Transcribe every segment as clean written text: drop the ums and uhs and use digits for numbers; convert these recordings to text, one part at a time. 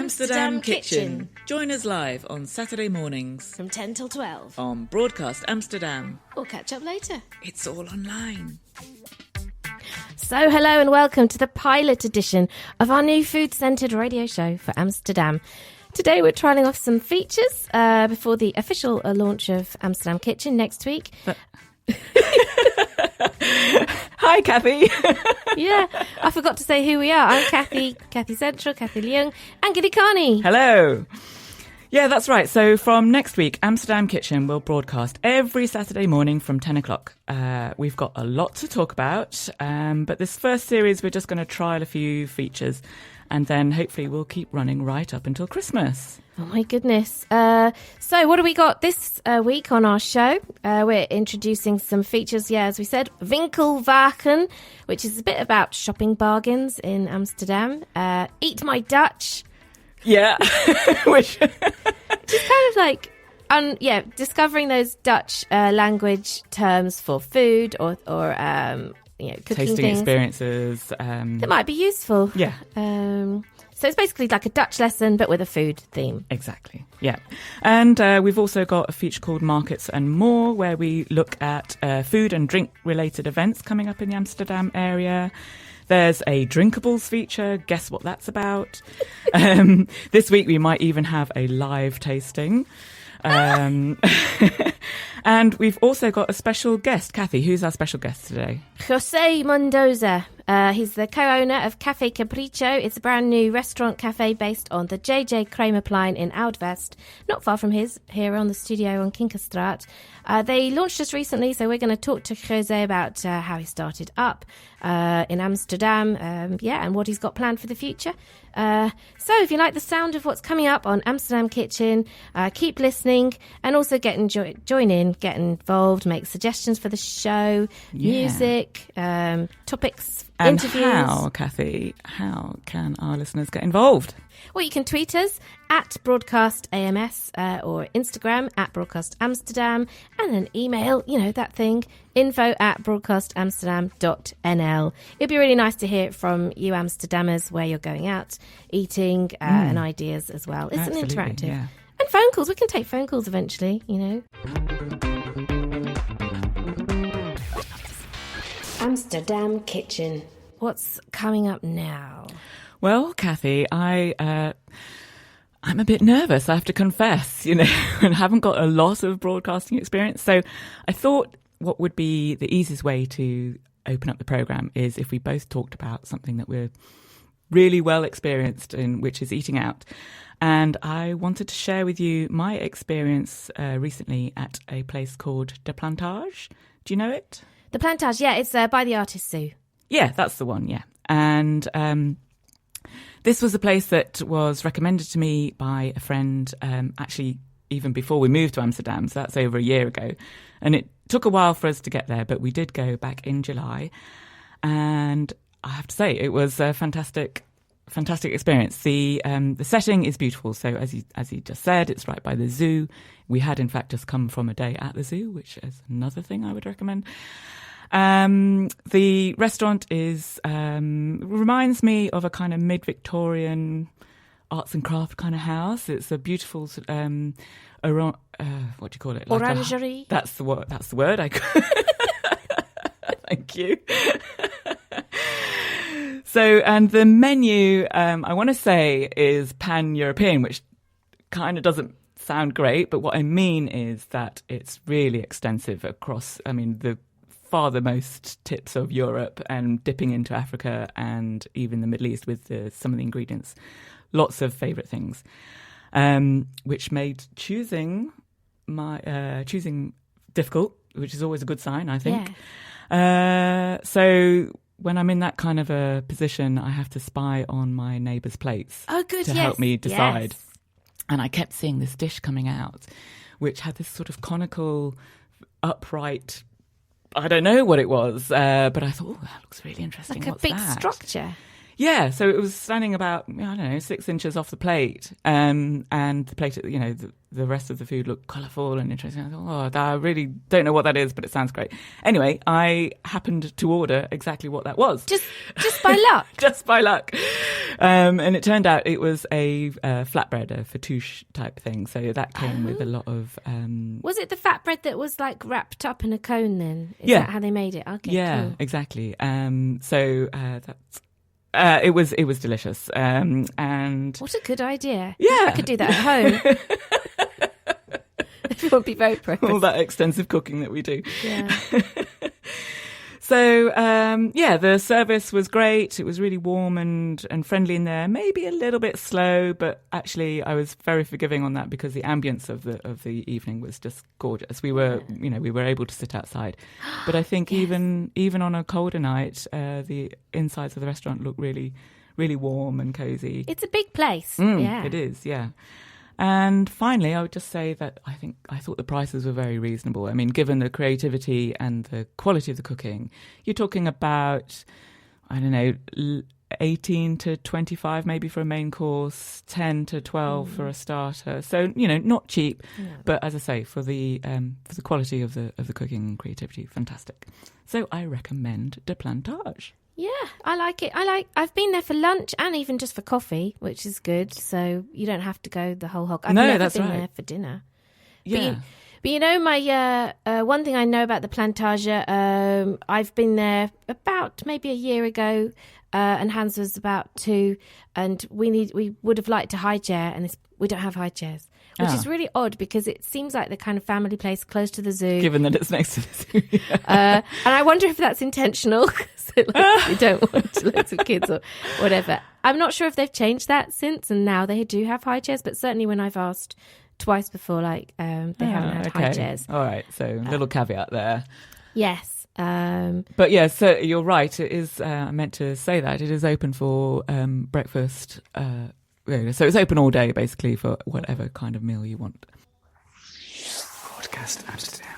Amsterdam Kitchen. Join us live on Saturday mornings from 10 till 12 on Broadcast Amsterdam. Or catch up later. It's all online. So hello and welcome to the pilot edition of our new food-centred radio show for Amsterdam. Today we're trialling off some features before the official launch of Amsterdam Kitchen next week. Hi, Cathy. Yeah, I forgot to say who we are. I'm Cathy, CathyCentral, CathyCentral and Geli Carney. Hello. Yeah, that's right. So from next week, Amsterdam Kitchen will broadcast every Saturday morning from 10 o'clock. We've got a lot to talk about, but this first series, we're just going to trial a few features, and then hopefully we'll keep running right up until Christmas. Oh, my goodness. So what do we got this week on our show? We're introducing some features, as we said. Winkelwagon, which is a bit about shopping bargains in Amsterdam. Eat My Dutch. Yeah. Which is kind of like, discovering those Dutch language terms for food or cooking tasting things experiences. That might be useful. Yeah. So it's basically like a Dutch lesson, but with a food theme. Exactly, yeah. And we've also got a feature called Markets and More, where we look at food and drink-related events coming up in the Amsterdam area. There's a Drinkables feature. Guess what that's about? This week we might even have a live tasting. And we've also got a special guest. Cathy, who's our special guest today? José Mendoza. He's the co-owner of Café Capricho. It's a brand new restaurant cafe based on the J.J. Kramerplein in Oudwest, not far from here on the studio on Kinkerstraat. They launched just recently, so we're going to talk to José about how he started up in Amsterdam, and what he's got planned for the future. So if you like the sound of what's coming up on Amsterdam Kitchen, keep listening and also join in, get involved, make suggestions for the show, music, topics, and interviews. How, Cathy, how can our listeners get involved? Well, you can tweet us at BroadcastAMS or Instagram at BroadcastAmsterdam, and then email, that thing, info@broadcastamsterdam.nl. It'd be really nice to hear from you Amsterdammers where you're going out, eating, and ideas as well. It's Absolutely, an interactive. Yeah. And phone calls. We can take phone calls eventually, Amsterdam Kitchen. What's coming up now? Well, Cathy, I'm a bit nervous, I have to confess, and haven't got a lot of broadcasting experience. So I thought what would be the easiest way to open up the programme is if we both talked about something that we're really well experienced in, which is eating out. And I wanted to share with you my experience recently at a place called De Plantage. Do you know it? The Plantage, it's by the artist Sue. Yeah, that's the one, yeah. And this was a place that was recommended to me by a friend, actually even before we moved to Amsterdam, so that's over a year ago. And it took a while for us to get there, but we did go back in July. And I have to say, it was a fantastic experience. The setting is beautiful. So as you just said, it's right by the zoo. We had, in fact, just come from a day at the zoo, which is another thing I would recommend. The restaurant reminds me of a kind of mid-Victorian arts and craft kind of house. It's a beautiful, what do you call it? Orangerie. That's the word. Thank you. So, and the menu, I want to say, is pan-European, which kind of doesn't sound great, but what I mean is that it's really extensive across, the farthermost tips of Europe and dipping into Africa and even the Middle East with some of the ingredients. Lots of favourite things, which made choosing difficult, which is always a good sign, I think. Yeah. So when I'm in that kind of a position, I have to spy on my neighbour's plates to help me decide. Yes. And I kept seeing this dish coming out, which had this sort of conical, upright, I don't know what it was, but I thought, that looks really interesting. Like a big structure. Yeah, so it was standing about, 6 inches off the plate, and the plate, the rest of the food looked colourful and interesting. I thought, I really don't know what that is, but it sounds great. Anyway, I happened to order exactly what that was. Just by luck? Just by luck. And it turned out it was a flatbread, a fattoush type thing. So that came with a lot of... Was it the flatbread that was like wrapped up in a cone then? Is Yeah. that how they made it? Okay, yeah, cool. exactly. That's... it was delicious. And What a good idea. Yeah. I could do that at home. It would be very progressive. all that extensive cooking that we do. Yeah. So, the service was great. It was really warm and friendly in there. Maybe a little bit slow, but actually I was very forgiving on that because the ambience of the evening was just gorgeous. We were able to sit outside. But I think Yes. even on a colder night, the insides of the restaurant looked really, really warm and cozy. It's a big place. Yeah. It is, yeah. And finally, I would just say that I thought the prices were very reasonable. I mean, given the creativity and the quality of the cooking, you're talking about, I don't know, 18 to 25 maybe for a main course, 10 to 12 for a starter. So, not cheap, but as I say, for the quality of the cooking and creativity, fantastic. So I recommend De Plantage. Yeah, I like it. I've been there for lunch and even just for coffee, which is good. So you don't have to go the whole hog. I've never that's been right. there for dinner. Yeah. But my one thing I know about the Plantage, I've been there about maybe a year ago, and Hans was about 2, and we would have liked a high chair, and we don't have high chairs, which is really odd because it seems like the kind of family place close to the zoo. Given that it's next to the zoo. And I wonder if that's intentional. So, you don't want loads of kids or whatever. I'm not sure if they've changed that since, and now they do have high chairs. But certainly when I've asked twice before, they haven't had high chairs. All right, so little caveat there. Yes. But yeah, so you're right. It is. I meant to say that it is open for breakfast. So it's open all day, basically, for whatever kind of meal you want. Podcast Amsterdam.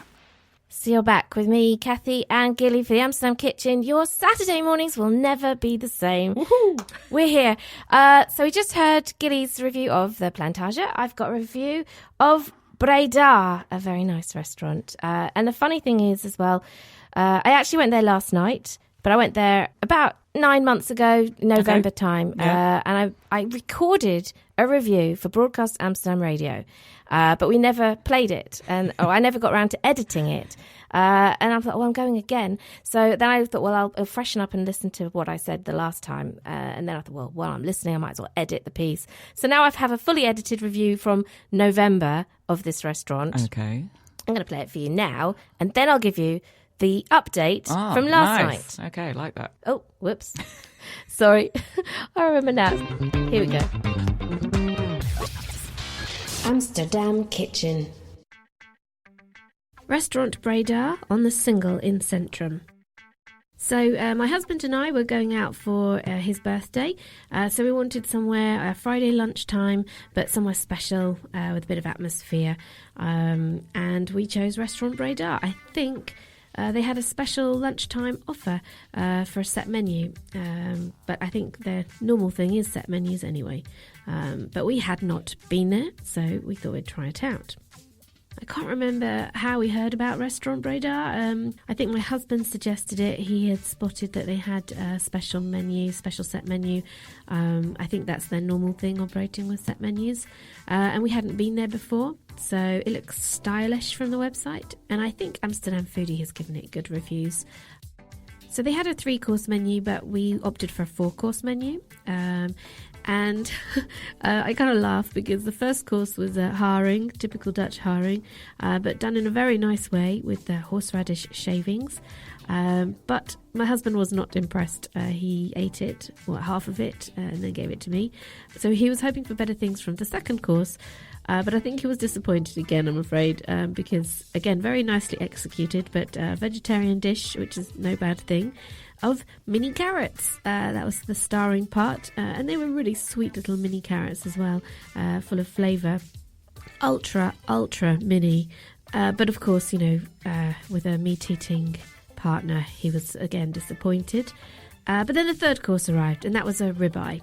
So you're back with me, Cathy and Gilly for the Amsterdam Kitchen. Your Saturday mornings will never be the same. Woohoo! We're here. So we just heard Gilly's review of the Plantage. I've got a review of Breda, a very nice restaurant. And the funny thing is as well, I actually went there last night, but I went there about 9 months ago, November time. Yeah. And I recorded a review for Broadcast Amsterdam Radio. But we never played it, and I never got around to editing it. And I thought, I'm going again. So then I thought, I'll freshen up and listen to what I said the last time. And then I thought, while I'm listening, I might as well edit the piece. So now I have a fully edited review from November of this restaurant. Okay. I'm going to play it for you now, and then I'll give you the update from last night. Okay, like that. Oh, whoops. Sorry. I remember now. Here we go. Amsterdam Kitchen. Restaurant Breda on the Single in Centrum. So my husband and I were going out for his birthday. So we wanted somewhere Friday lunchtime, but somewhere special with a bit of atmosphere. And we chose Restaurant Breda. I think they had a special lunchtime offer for a set menu. But I think their normal thing is set menus anyway. But we had not been there, so we thought we'd try it out. I can't remember how we heard about Restaurant Breda. I think my husband suggested it. He had spotted that they had a special set menu. I think that's their normal thing, operating with set menus. And we hadn't been there before, so it looks stylish from the website. And I think Amsterdam Foodie has given it good reviews. So they had a 3-course menu, but we opted for a 4-course menu. And I kind of laugh because the first course was haring, typical Dutch haring, but done in a very nice way with the horseradish shavings. But my husband was not impressed. He ate it, half of it, and then gave it to me. So he was hoping for better things from the second course. But I think he was disappointed again, I'm afraid, because, again, very nicely executed, but a vegetarian dish, which is no bad thing, of mini carrots. That was the starring part. And they were really sweet little mini carrots as well, full of flavour. Ultra, ultra mini. But of course, with a meat-eating partner, he was again disappointed. But then the third course arrived, and that was a ribeye.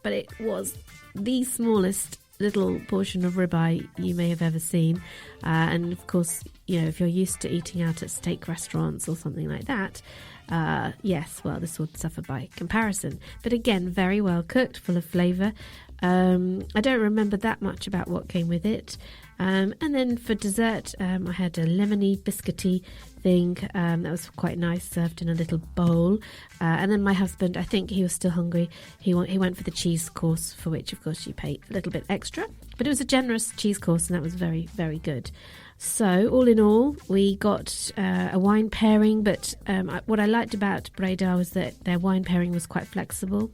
But it was the smallest little portion of ribeye you may have ever seen. And of course, if you're used to eating out at steak restaurants or something like that, Yes, well, this would suffer by comparison. But again, very well cooked, full of flavour. I don't remember that much about what came with it. And then for dessert, I had a lemony biscuity thing that was quite nice, served in a little bowl. And then my husband, I think he was still hungry. He went for the cheese course, for which, of course, you pay a little bit extra. But it was a generous cheese course, and that was very, very good. So, all in all, we got a wine pairing. But what I liked about Breda was that their wine pairing was quite flexible.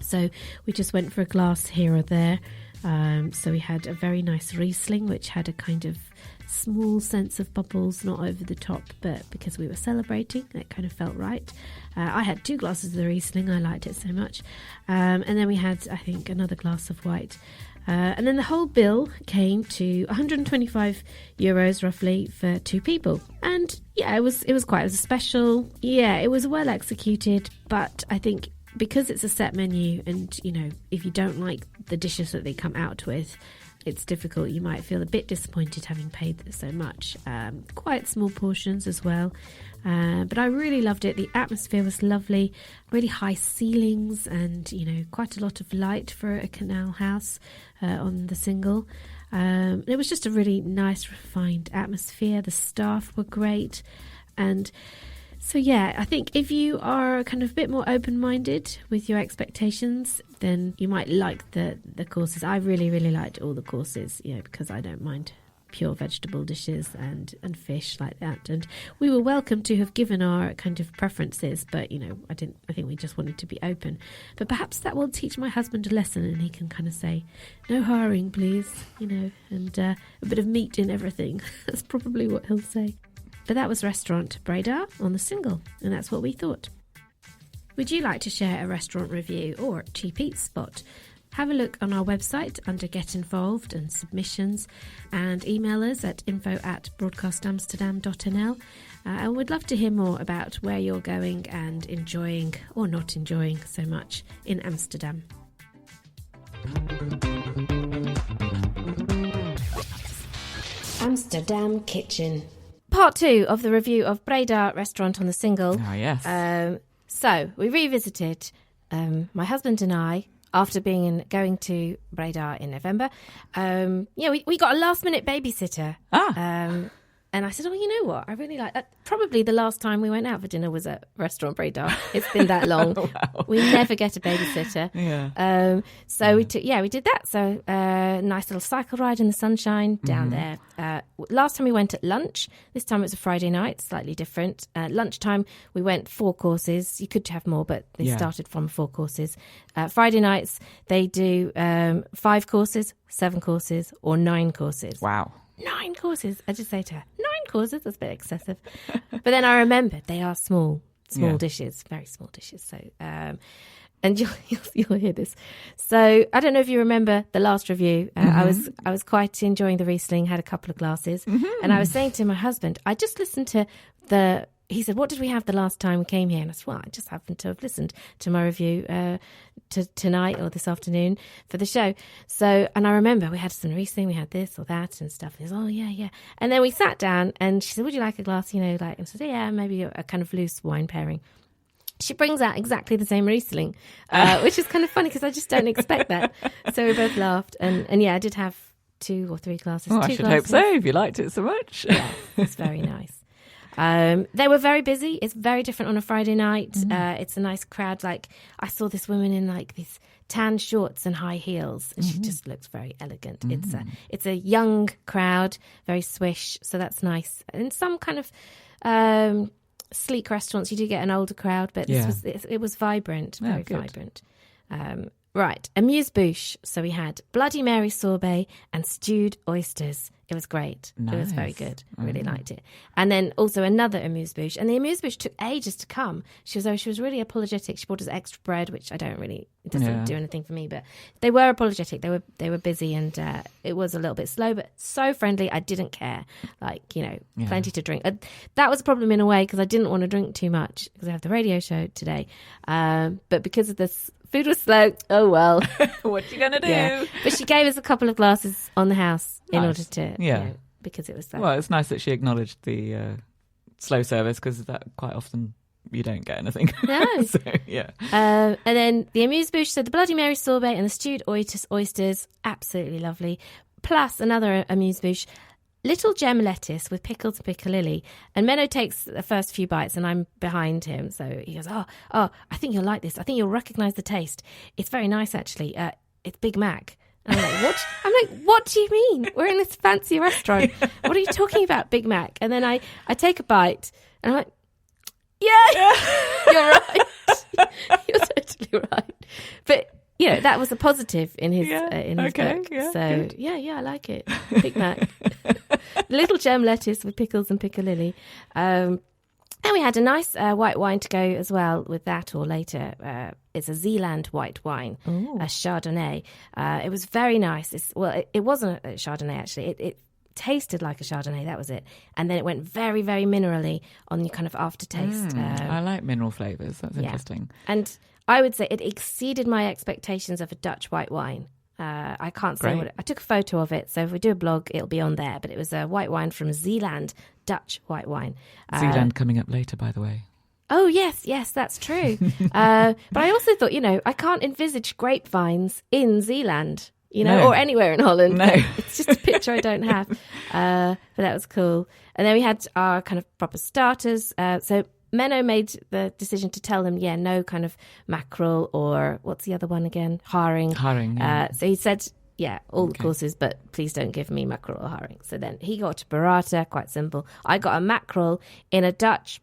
So we just went for a glass here or there. So we had a very nice Riesling, which had a kind of small sense of bubbles, not over the top, but because we were celebrating, it kind of felt right. I had 2 glasses of the Riesling. I liked it so much. And then we had, I think, another glass of white. And then the whole bill came to €125 roughly for 2 people. And yeah, it was a special. Yeah, it was well executed, but I think because it's a set menu and, you know, if you don't like the dishes that they come out with, it's difficult. You might feel a bit disappointed having paid so much. Quite small portions as well. But I really loved it. The atmosphere was lovely, really high ceilings and, you know, quite a lot of light for a canal house on the single. It was just a really nice, refined atmosphere. The staff were great. And so, yeah, I think if you are kind of a bit more open-minded with your expectations, then you might like the courses. I really, really liked all the courses, you know, because I don't mind pure vegetable dishes and fish like that. And we were welcome to have given our kind of preferences, but, you know, I think we just wanted to be open. But perhaps that will teach my husband a lesson and he can kind of say, no herring, please, you know, and a bit of meat in everything. That's probably what he'll say. But that was Restaurant Breda on the single, and that's what we thought. Would you like to share a restaurant review or cheap eats spot? Have a look on our website under Get Involved and Submissions, and email us at info@broadcastamsterdam.nl. And we'd love to hear more about where you're going and enjoying or not enjoying so much in Amsterdam. Amsterdam Kitchen. Part 2 of the review of Breda Restaurant on the single. Oh, yes. So we revisited, my husband and I, after going to Breda in November. We got a last-minute babysitter. And I said, oh, you know what? I really like that. Probably the last time we went out for dinner was at Restaurant Breda. It's been that long. Wow. We never get a babysitter. Yeah. We did that. So nice little cycle ride in the sunshine down there. Last time we went at lunch. This time it was a Friday night, slightly different. Lunchtime we went 4 courses. You could have more, but they started from 4 courses. Friday nights they do 5 courses, 7 courses, or 9 courses. Wow. 9 courses. I just say to her, 9 courses? That's a bit excessive. But then I remembered they are small dishes, very small dishes. So, and you'll hear this. So I don't know if you remember the last review. I was quite enjoying the Riesling, had a couple of glasses. And I was saying to my husband, I just listened to he said, what did we have the last time we came here? And I said, well, I just happened to have listened to my review tonight or this afternoon for the show. So, and I remember we had some Riesling, we had this or that and stuff. And he said, oh, yeah. And then we sat down and she said, would you like a glass, and I said, yeah, maybe a kind of loose wine pairing. She brings out exactly the same Riesling, which is kind of funny because I just don't expect that. So we both laughed. And yeah, I did have 2 or 3 glasses. Well, I should hope so, if you liked it so much. Yeah, it's very nice. They were very busy. It's very different on a Friday night. It's a nice crowd. Like, I saw this woman in like these tan shorts and high heels, and she just looks very elegant. It's a young crowd, very swish, so that's nice. And some kind of sleek restaurants, you do get an older crowd, but it was vibrant, very vibrant. Right, amuse-bouche. So we had Bloody Mary sorbet and stewed oysters. It was great. Nice. It was very good. I really liked it. And then also another amuse-bouche. And the amuse-bouche took ages to come. She was really apologetic. She brought us extra bread, which it doesn't do anything for me. But they were apologetic. They were busy, and it was a little bit slow, but so friendly. I didn't care. Plenty to drink. That was a problem in a way because I didn't want to drink too much because I have the radio show today. But because of this, food was slow. Oh, well. What you going to do? Yeah. But she gave us a couple of glasses on the house in order to, because it was so. Well, it's nice that she acknowledged the slow service because that quite often you don't get anything. No. So, yeah. And then the amuse-bouche, so the Bloody Mary sorbet and the stewed oysters, absolutely lovely. Plus another amuse-bouche, little gem lettuce with pickled piccalilli. And Menno takes the first few bites and I'm behind him. So he goes, oh, I think you'll like this. I think you'll recognise the taste. It's very nice, actually. It's Big Mac. And I'm like, what? I'm like, what do you mean? We're in this fancy restaurant. What are you talking about, Big Mac? And then I take a bite and I'm like, yeah, you're right. You're totally right. But, that was a positive in his book. Yeah, so, good. yeah, I like it. Big Mac. Little gem lettuce with pickles and piccalilli. And we had a nice white wine to go as well with that, or later. It's a Zeeland white wine, a Chardonnay. It was very nice. It wasn't a Chardonnay, actually. It tasted like a Chardonnay, that was it. And then it went very, very minerally on your kind of aftertaste. I like mineral flavours. That's interesting. And I would say it exceeded my expectations of a Dutch white wine. I can't say Great. I took a photo of it, so if we do a blog, it'll be on there. But it was a white wine from Zeeland, Dutch white wine. Zeeland coming up later, by the way. Oh, yes, that's true. But I also thought, I can't envisage grapevines in Zeeland, No. or anywhere in Holland. No. It's just a picture I don't have. But that was cool. And then we had our kind of proper starters. So Menno made the decision to tell them, no kind of mackerel or what's the other one again? Haring. Haring, yeah. So he said, all the courses, but please don't give me mackerel or haring. So then he got a burrata, quite simple. I got a mackerel in a Dutch,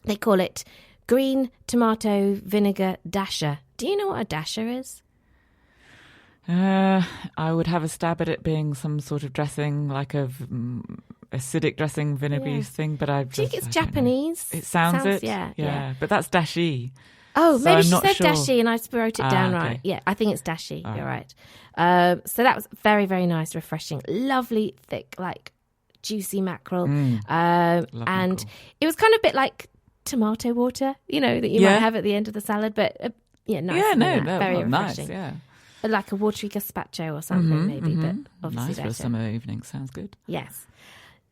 they call it green tomato vinegar dasher. Do you know what a dasher is? I would have a stab at it being some sort of dressing, like a acidic dressing, vinegary thing, but I think it's Japanese. It sounds it. Yeah. But that's dashi. Oh, So maybe I'm she not said sure. dashi and I just wrote it down okay. right. Yeah, I think it's dashi. All You're right. So that was very, very nice, refreshing, lovely, thick, like juicy mackerel. And mackerel. it was kind of a bit like tomato water, that you might have at the end of the salad, but nice. Yeah, no, very nice, refreshing. yeah. Like a watery gazpacho or something, maybe, but obviously Nice for a better. summer evening. Sounds good. Yes.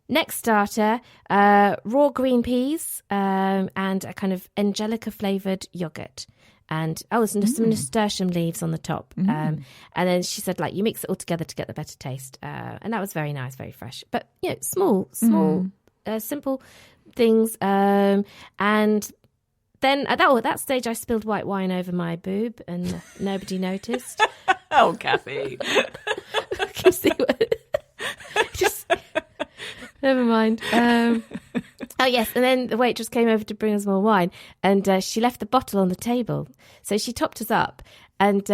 Next starter, raw green peas and a kind of angelica flavoured yoghurt. And some nasturtium leaves on the top. And then she said, you mix it all together to get the better taste. And that was very nice, very fresh. But, small, simple things. And then at that stage, I spilled white wine over my boob and nobody noticed. Oh, Kathy. Can you see what... Just... Never mind. Oh, yes. And then the waitress came over to bring us more wine and she left the bottle on the table. So she topped us up and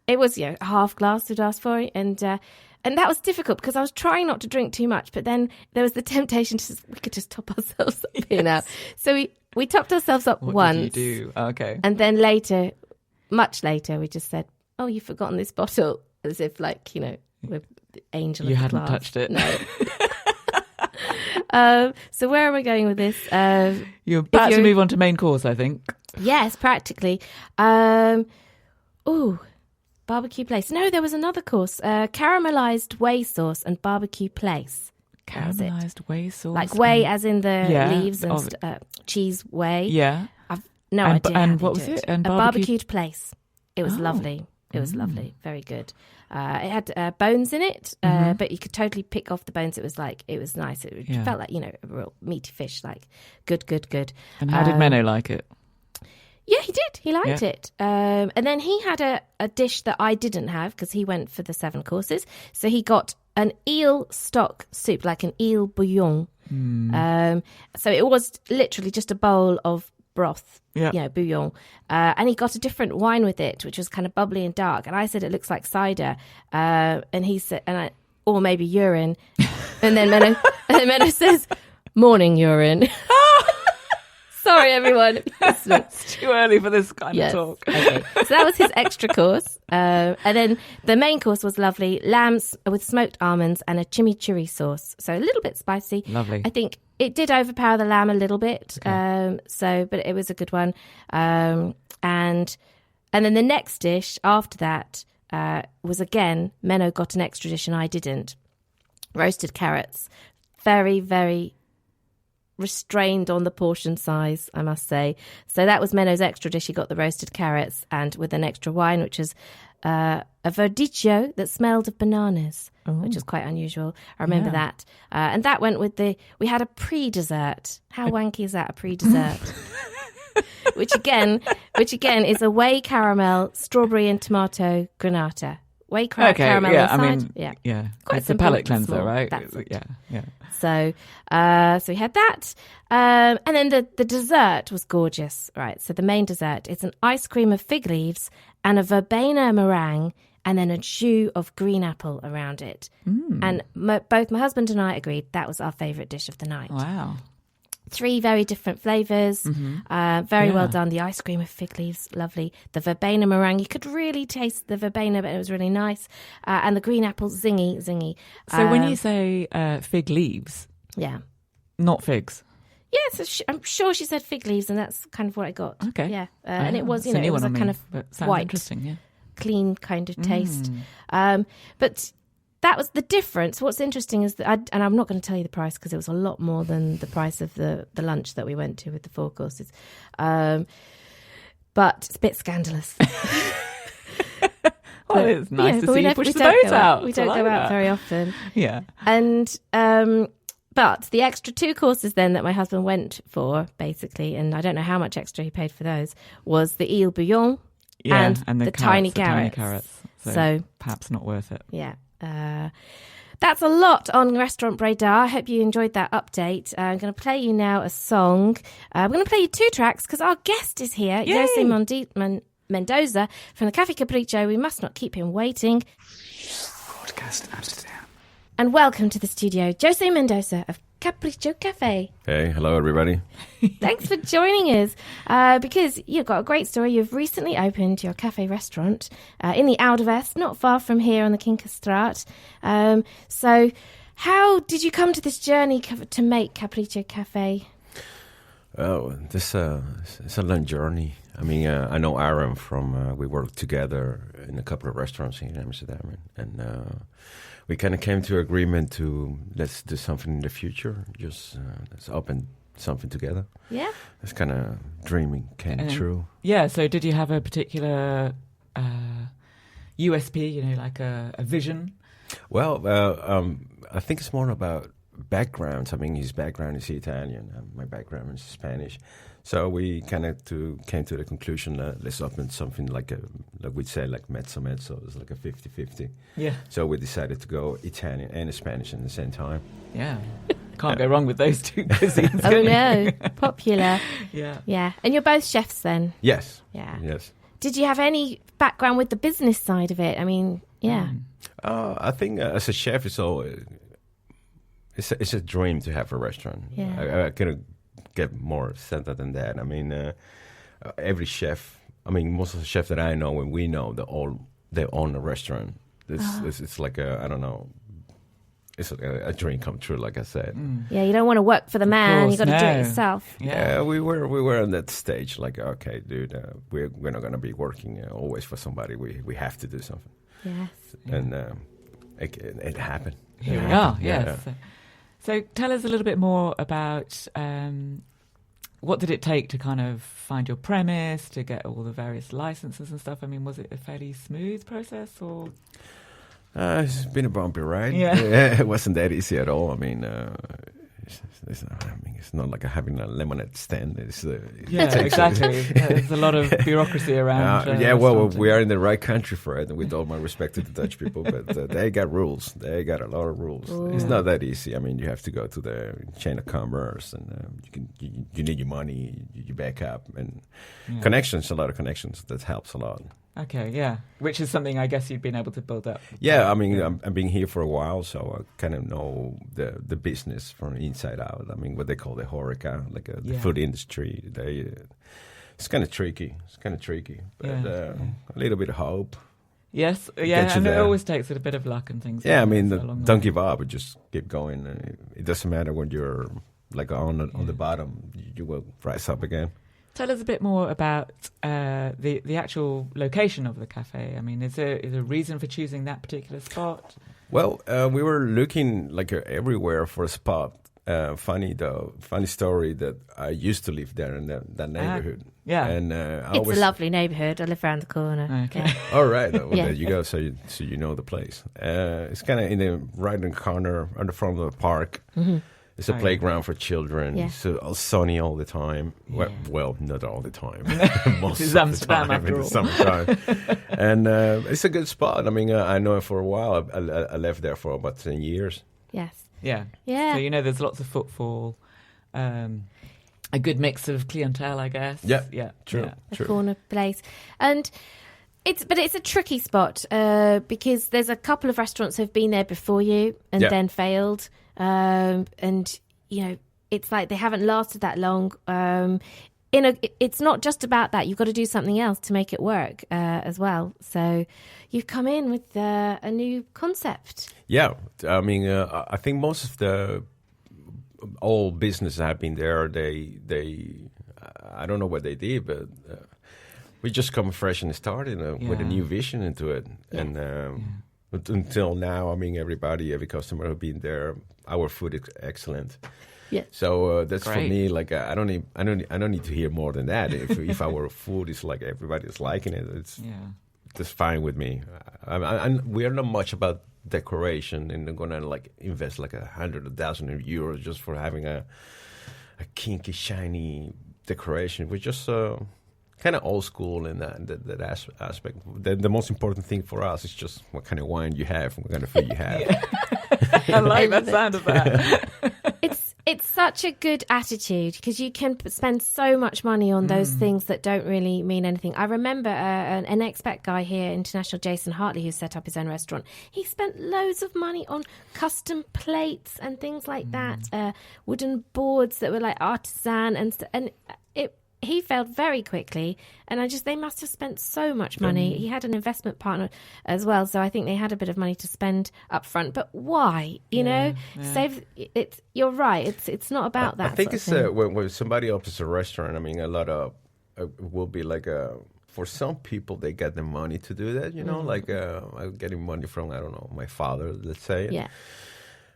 it was, a half glass we'd asked for. And that was difficult because I was trying not to drink too much, but then there was the temptation we could just top ourselves up here now. So we topped ourselves up once. What did you do? Okay. And then later, much later, we just said, oh, you've forgotten this bottle. As if we're the angel You of the hadn't class. touched it. No. So where am I going with this? You're about to move on to main course, I think. Yes, practically. Barbecue place. No, there was another course. Caramelized whey sauce and barbecue place. That was it. Caramelized whey sauce. Like whey as in the Yeah, leaves and cheese whey. Yeah. I've no And idea. and how they what do was it. it? And a barbecue- barbecued place. It was lovely. It was lovely. Very good. It had bones in it, but you could totally pick off the bones. It was nice. It felt like, a real meaty fish, good. And how did Menno like it? Yeah, he did. He liked it. And then he had a dish that I didn't have because he went for the 7 courses. So he got an eel stock soup, like an eel bouillon. So it was literally just a bowl of broth, bouillon. And he got a different wine with it, which was kind of bubbly and dark. And I said, it looks like cider. And he said, or maybe urine. And then Menno says, morning urine. Sorry, everyone. It's too early for this kind of talk. Okay. So that was his extra course. And then the main course was lovely. Lambs with smoked almonds and a chimichurri sauce. So a little bit spicy. Lovely. I think it did overpower the lamb a little bit. Okay. But it was a good one. And then the next dish after that was again, Menno got an extra dish and I didn't. Roasted carrots. Very, very restrained on the portion size, I must say. So that was Menno's extra dish. He got the roasted carrots and with an extra wine, which is a verdicchio that smelled of bananas, which is quite unusual. I remember that. And that went with we had a pre-dessert. How wanky is that, a pre-dessert? which again is a whey caramel, strawberry and tomato granata. Whey caramel inside. Quite it's a palate cleanser, right? Yeah. So we had that. And then the dessert was gorgeous, right? So the main dessert is an ice cream of fig leaves and a verbena meringue and then a jus of green apple around it. And both my husband and I agreed that was our favourite dish of the night. Wow. 3 very different flavours, very well done. The ice cream of fig leaves, lovely. The verbena meringue, you could really taste the verbena, but it was really nice. And the green apple, zingy. So when you say fig leaves, not figs. Yeah, so I'm sure she said fig leaves, and that's kind of what I got. Okay. Yeah, and it was, it was a kind of white, interesting, clean kind of taste. But that was the difference. What's interesting is that, and I'm not going to tell you the price because it was a lot more than the price of the lunch that we went to with the 4 courses. But it's a bit scandalous. Well, it's nice to see you push the boat out. We don't go out very often. Yeah. And but the extra 2 courses then that my husband went for, basically, and I don't know how much extra he paid for those, was the eel bouillon and the tiny carrots. So perhaps not worth it. Yeah. That's a lot on Restaurant Breda. I hope you enjoyed that update. I'm going to play you now a song. I'm going to play you 2 tracks because our guest is here, José Mendoza from the Café Capricho. We must not keep him waiting. Broadcast Amsterdam. And welcome to the studio, José Mendoza of Capricho Cafe. Hey, hello everybody. Thanks for joining us because you've got a great story. You've recently opened your cafe restaurant in the Oude West, not far from here on the Kinkerstraat. So how did you come to this journey to make Capricho Cafe? Oh, it's a long journey. I mean, I know Aaron from, we worked together in a couple of restaurants in Amsterdam, and we kind of came to agreement to let's do something in the future, just let's open something together. Yeah. It's kind of dreaming came true. Yeah, so did you have a particular USP, like a vision? Well, I think it's more about backgrounds. I mean, his background is Italian, my background is Spanish. So we kind of came to the conclusion that let's open something like we'd say like mezzo. It's like a 50-50. Yeah. So we decided to go Italian and Spanish at the same time. Yeah. Can't go wrong with those 2 cuisines. Oh no, popular. Yeah. Yeah. And you're both chefs then? Yes. Yeah. Yes. Did you have any background with the business side of it? I mean, yeah. I think as a chef, it's a dream to have a restaurant. Yeah. I couldn't get more center than that. I mean, every chef, most of the chefs that I know and we know, they own a restaurant. It's like I don't know, it's a dream come true, like I said. Yeah, you don't want to work for the man. You got to do it yourself. Yeah, we were on that stage, like, okay, dude, we're not going to be working always for somebody. We have to do something. Yes. And it happened. Here we are, yes. Yeah. So tell us a little bit more about what did it take to kind of find your premise, to get all the various licenses and stuff? I mean, was it a fairly smooth process or...? It's been a bumpy ride. Yeah. It wasn't that easy at all. I mean, it's not like having a lemonade stand. Exactly. There's a lot of bureaucracy around. We are in the right country for it, and with all my respect to the Dutch people, but they got rules. They got a lot of rules. Ooh. It's not that easy. I mean, you have to go to the chain of commerce, and you need your money, you back up, and connections. A lot of connections. That helps a lot. Okay, yeah. Which is something I guess you've been able to build up. Yeah, I mean, I've been here for a while, so I kind of know the business from inside out. I mean, what they call the HoReCa, like the food industry. It's kind of tricky. But a little bit of hope. Yes, yeah, and it always takes a bit of luck and things. Yeah, I mean, don't give up. Just keep going. It doesn't matter when you're like on the bottom. You will rise up again. Tell us a bit more about the actual location of the cafe. I mean, is there a reason for choosing that particular spot? Well, we were looking like everywhere for a spot, funny story that I used to live there in that neighborhood. Yeah. And It's a lovely neighbourhood. I live around the corner. Okay. Yeah. All right, well, Yeah. there you go. So you know the place. It's kind of in the right in the corner on the front of the park. Mm-hmm. It's a playground for children. Yeah. It's all sunny all the time. Well, not all the time. Most It's of Amsterdam the time after in the all. summertime. And it's a good spot. I mean, I know it for a while. I left there for about 10 years. Yes. Yeah. Yeah. So, there's lots of footfall, a good mix of clientele, I guess. Yeah. Yeah. True. Yeah. A corner place. And it's a tricky spot because there's a couple of restaurants who've been there before you and then failed. And, it's like they haven't lasted that long. It's not just about that. You've got to do something else to make it work as well. So you've come in with a new concept. Yeah. I mean, I think most of the old businesses have been there. They I don't know what they did, but we just come fresh and started with a new vision into it. Yeah. And but until now, I mean, every customer who's been there, our food is excellent. Yeah. So that's Great. for me. Like I don't need to hear more than that. If our food is like everybody's liking it, it's just fine with me. We are not much about decoration, and I'm gonna like invest like 100,000 euros just for having a kinky, shiny decoration. We're just kind of old school in that aspect. The most important thing for us is just what kind of wine you have, what kind of food you have. I like that sound of that. It's such a good attitude because you can spend so much money on those things that don't really mean anything. I remember an expat guy here, international Jason Hartley, who set up his own restaurant. He spent loads of money on custom plates and things like that, wooden boards that were like artisan, and he failed very quickly, and they must have spent so much money. He had an investment partner as well, so I think they had a bit of money to spend up front. But why? Save it. You're right. It's not about that. I think sort of it's thing. when somebody opens a restaurant. I mean, a lot of will be like for some people they get the money to do that. Like I'm getting money from my father. Let's say. Yeah.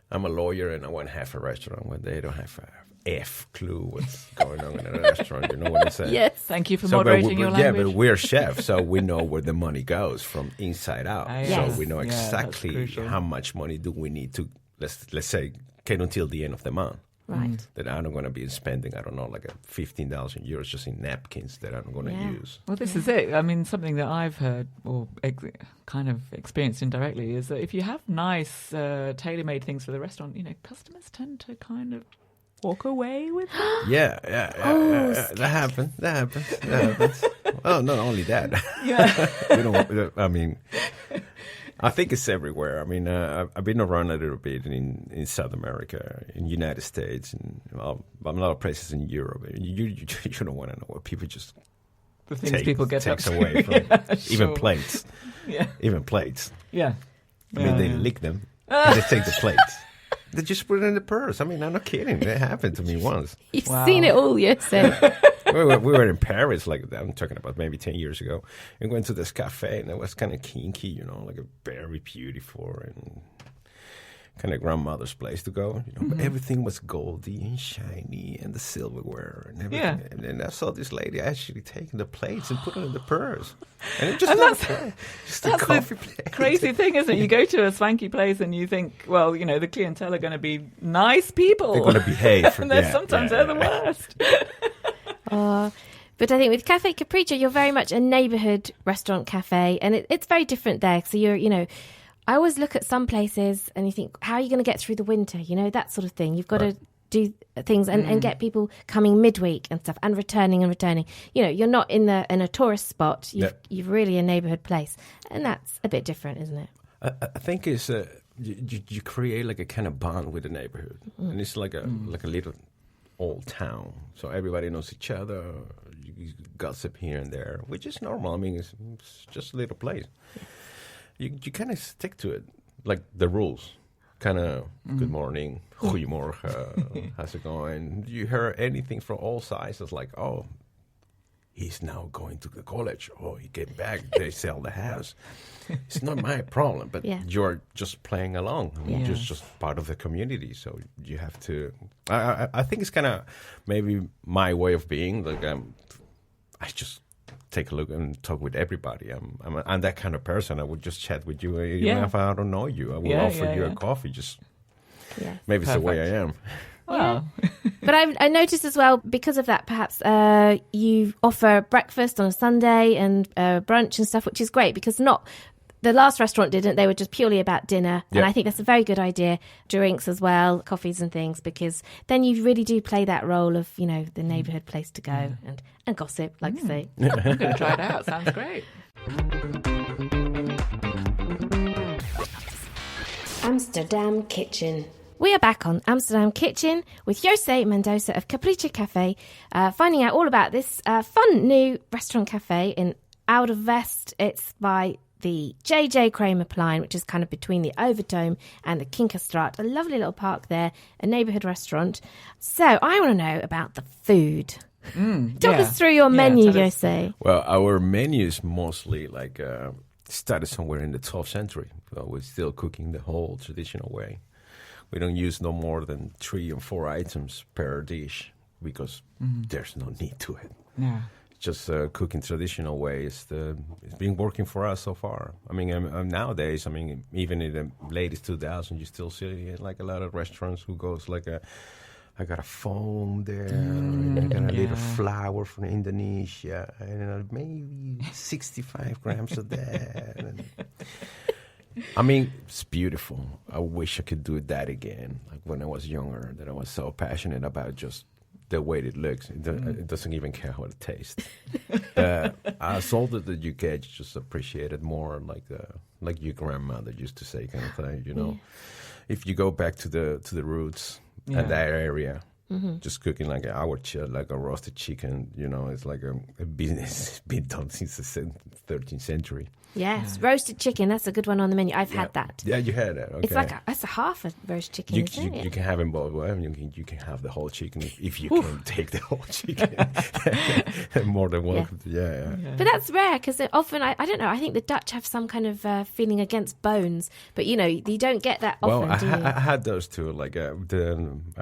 I'm a lawyer and I want to have a restaurant when they don't have F clue what's going on in a restaurant. You know what I'm saying? Yes. Thank you for moderating your language. Yeah, but we're chefs, so we know where the money goes from inside out. Yes. So we know exactly that's how much money do we need to, let's say, get until the end of the month. Right. That I'm going to be spending, I don't know, like 15,000 euros just in napkins that I'm going to use. Well, this is it. I mean, something that I've heard or kind of experienced indirectly is that if you have nice tailor-made things for the restaurant, customers tend to kind of walk away with them. Yeah. That happens. Well, not only that. Yeah. I think it's everywhere. I mean, I've been around a little bit in South America, in United States, and a lot of places in Europe. You don't want to know what people just The things people get takes up away from even plates. Yeah. Even plates. Yeah. I mean, they lick them. And they take the plates. They just put it in the purse. I mean, I'm not kidding. That happened to me once. You've seen it all, you say. we were in Paris, like I'm talking about maybe 10 years ago, and went to this cafe, and it was kind of kinky, like a very beautiful and kind of grandmother's place to go. But everything was goldy and shiny, and the silverware and everything. Yeah. And then I saw this lady actually taking the plates and putting it in the purse, and it That's a coffee plate. Crazy thing, isn't it? You go to a swanky place and you think, well, the clientele are going to be nice people. They're going to behave. And sometimes they're the worst. But I think with Cafe Capricho, you're very much a neighbourhood restaurant cafe, and it's very different there. So I always look at some places and you think, how are you going to get through the winter? That sort of thing. You've got to do things and get people coming midweek and stuff and returning. You're not in a tourist spot. You're really a neighbourhood place, and that's a bit different, isn't it? I think it's you create like a kind of bond with the neighborhood, and it's like a little old town, so everybody knows each other. You gossip here and there, which is normal. I mean, it's just a little place. You kind of stick to it, like the rules. Kind of good morning, goedemorgen, how's it going? You hear anything from all sizes, like, oh, he's now going to the college. Oh, he came back, they sell the house. It's not my problem, but you're just playing along. I mean, you're just part of the community, so you have to. I think it's kind of maybe my way of being. Like I just take a look and talk with everybody. I'm that kind of person. I would just chat with you even if I don't know you. I will offer you a coffee. Just maybe it's the way I am. Well, but I noticed as well, because of that, perhaps you offer breakfast on a Sunday and brunch and stuff, which is great, because the last restaurant didn't. They were just purely about dinner. And I think that's a very good idea. Drinks as well, coffees and things, because then you really do play that role of, the neighbourhood place to go and gossip, like you say. I'm going to try it out. Sounds great. Amsterdam Kitchen. We are back on Amsterdam Kitchen with José Mendoza of Capricho Cafe, finding out all about this fun new restaurant cafe in Oude West. It's by the J.J. Kramerplein, which is kind of between the Overtoom and the Kinkerstraat. A lovely little park there, a neighbourhood restaurant. So I want to know about the food. Talk us through your menu, José. Well, our menu is mostly like started somewhere in the 12th century. So we're still cooking the whole traditional way. We don't use no more than 3 or 4 items per dish because there's no need to it. Yeah. Just cooking traditional way it's been working for us so far. I mean, nowadays, even in the latest 2000, you still see like a lot of restaurants who goes like I got a foam there, and I got a little flour from Indonesia, and maybe 65 grams of that. And, it's beautiful. I wish I could do that again. Like when I was younger, that I was so passionate about just the way it looks. It doesn't even care how it tastes. Salted that you get, you just appreciate it more, like your grandmother used to say, kind of thing. If you go back to the roots at that area. Just cooking like our like a roasted chicken, it's like a business been done since the 13th century. Yes, roasted chicken. That's a good one on the menu. I've had that. Yeah, you had that. Okay. It's like that's a half a roast chicken. You can have them both ways. You can have the whole chicken if you can take the whole chicken. More than welcome. Yeah. But that's rare because often I don't know. I think the Dutch have some kind of feeling against bones, but you don't get that often. Well, I had those too. Like I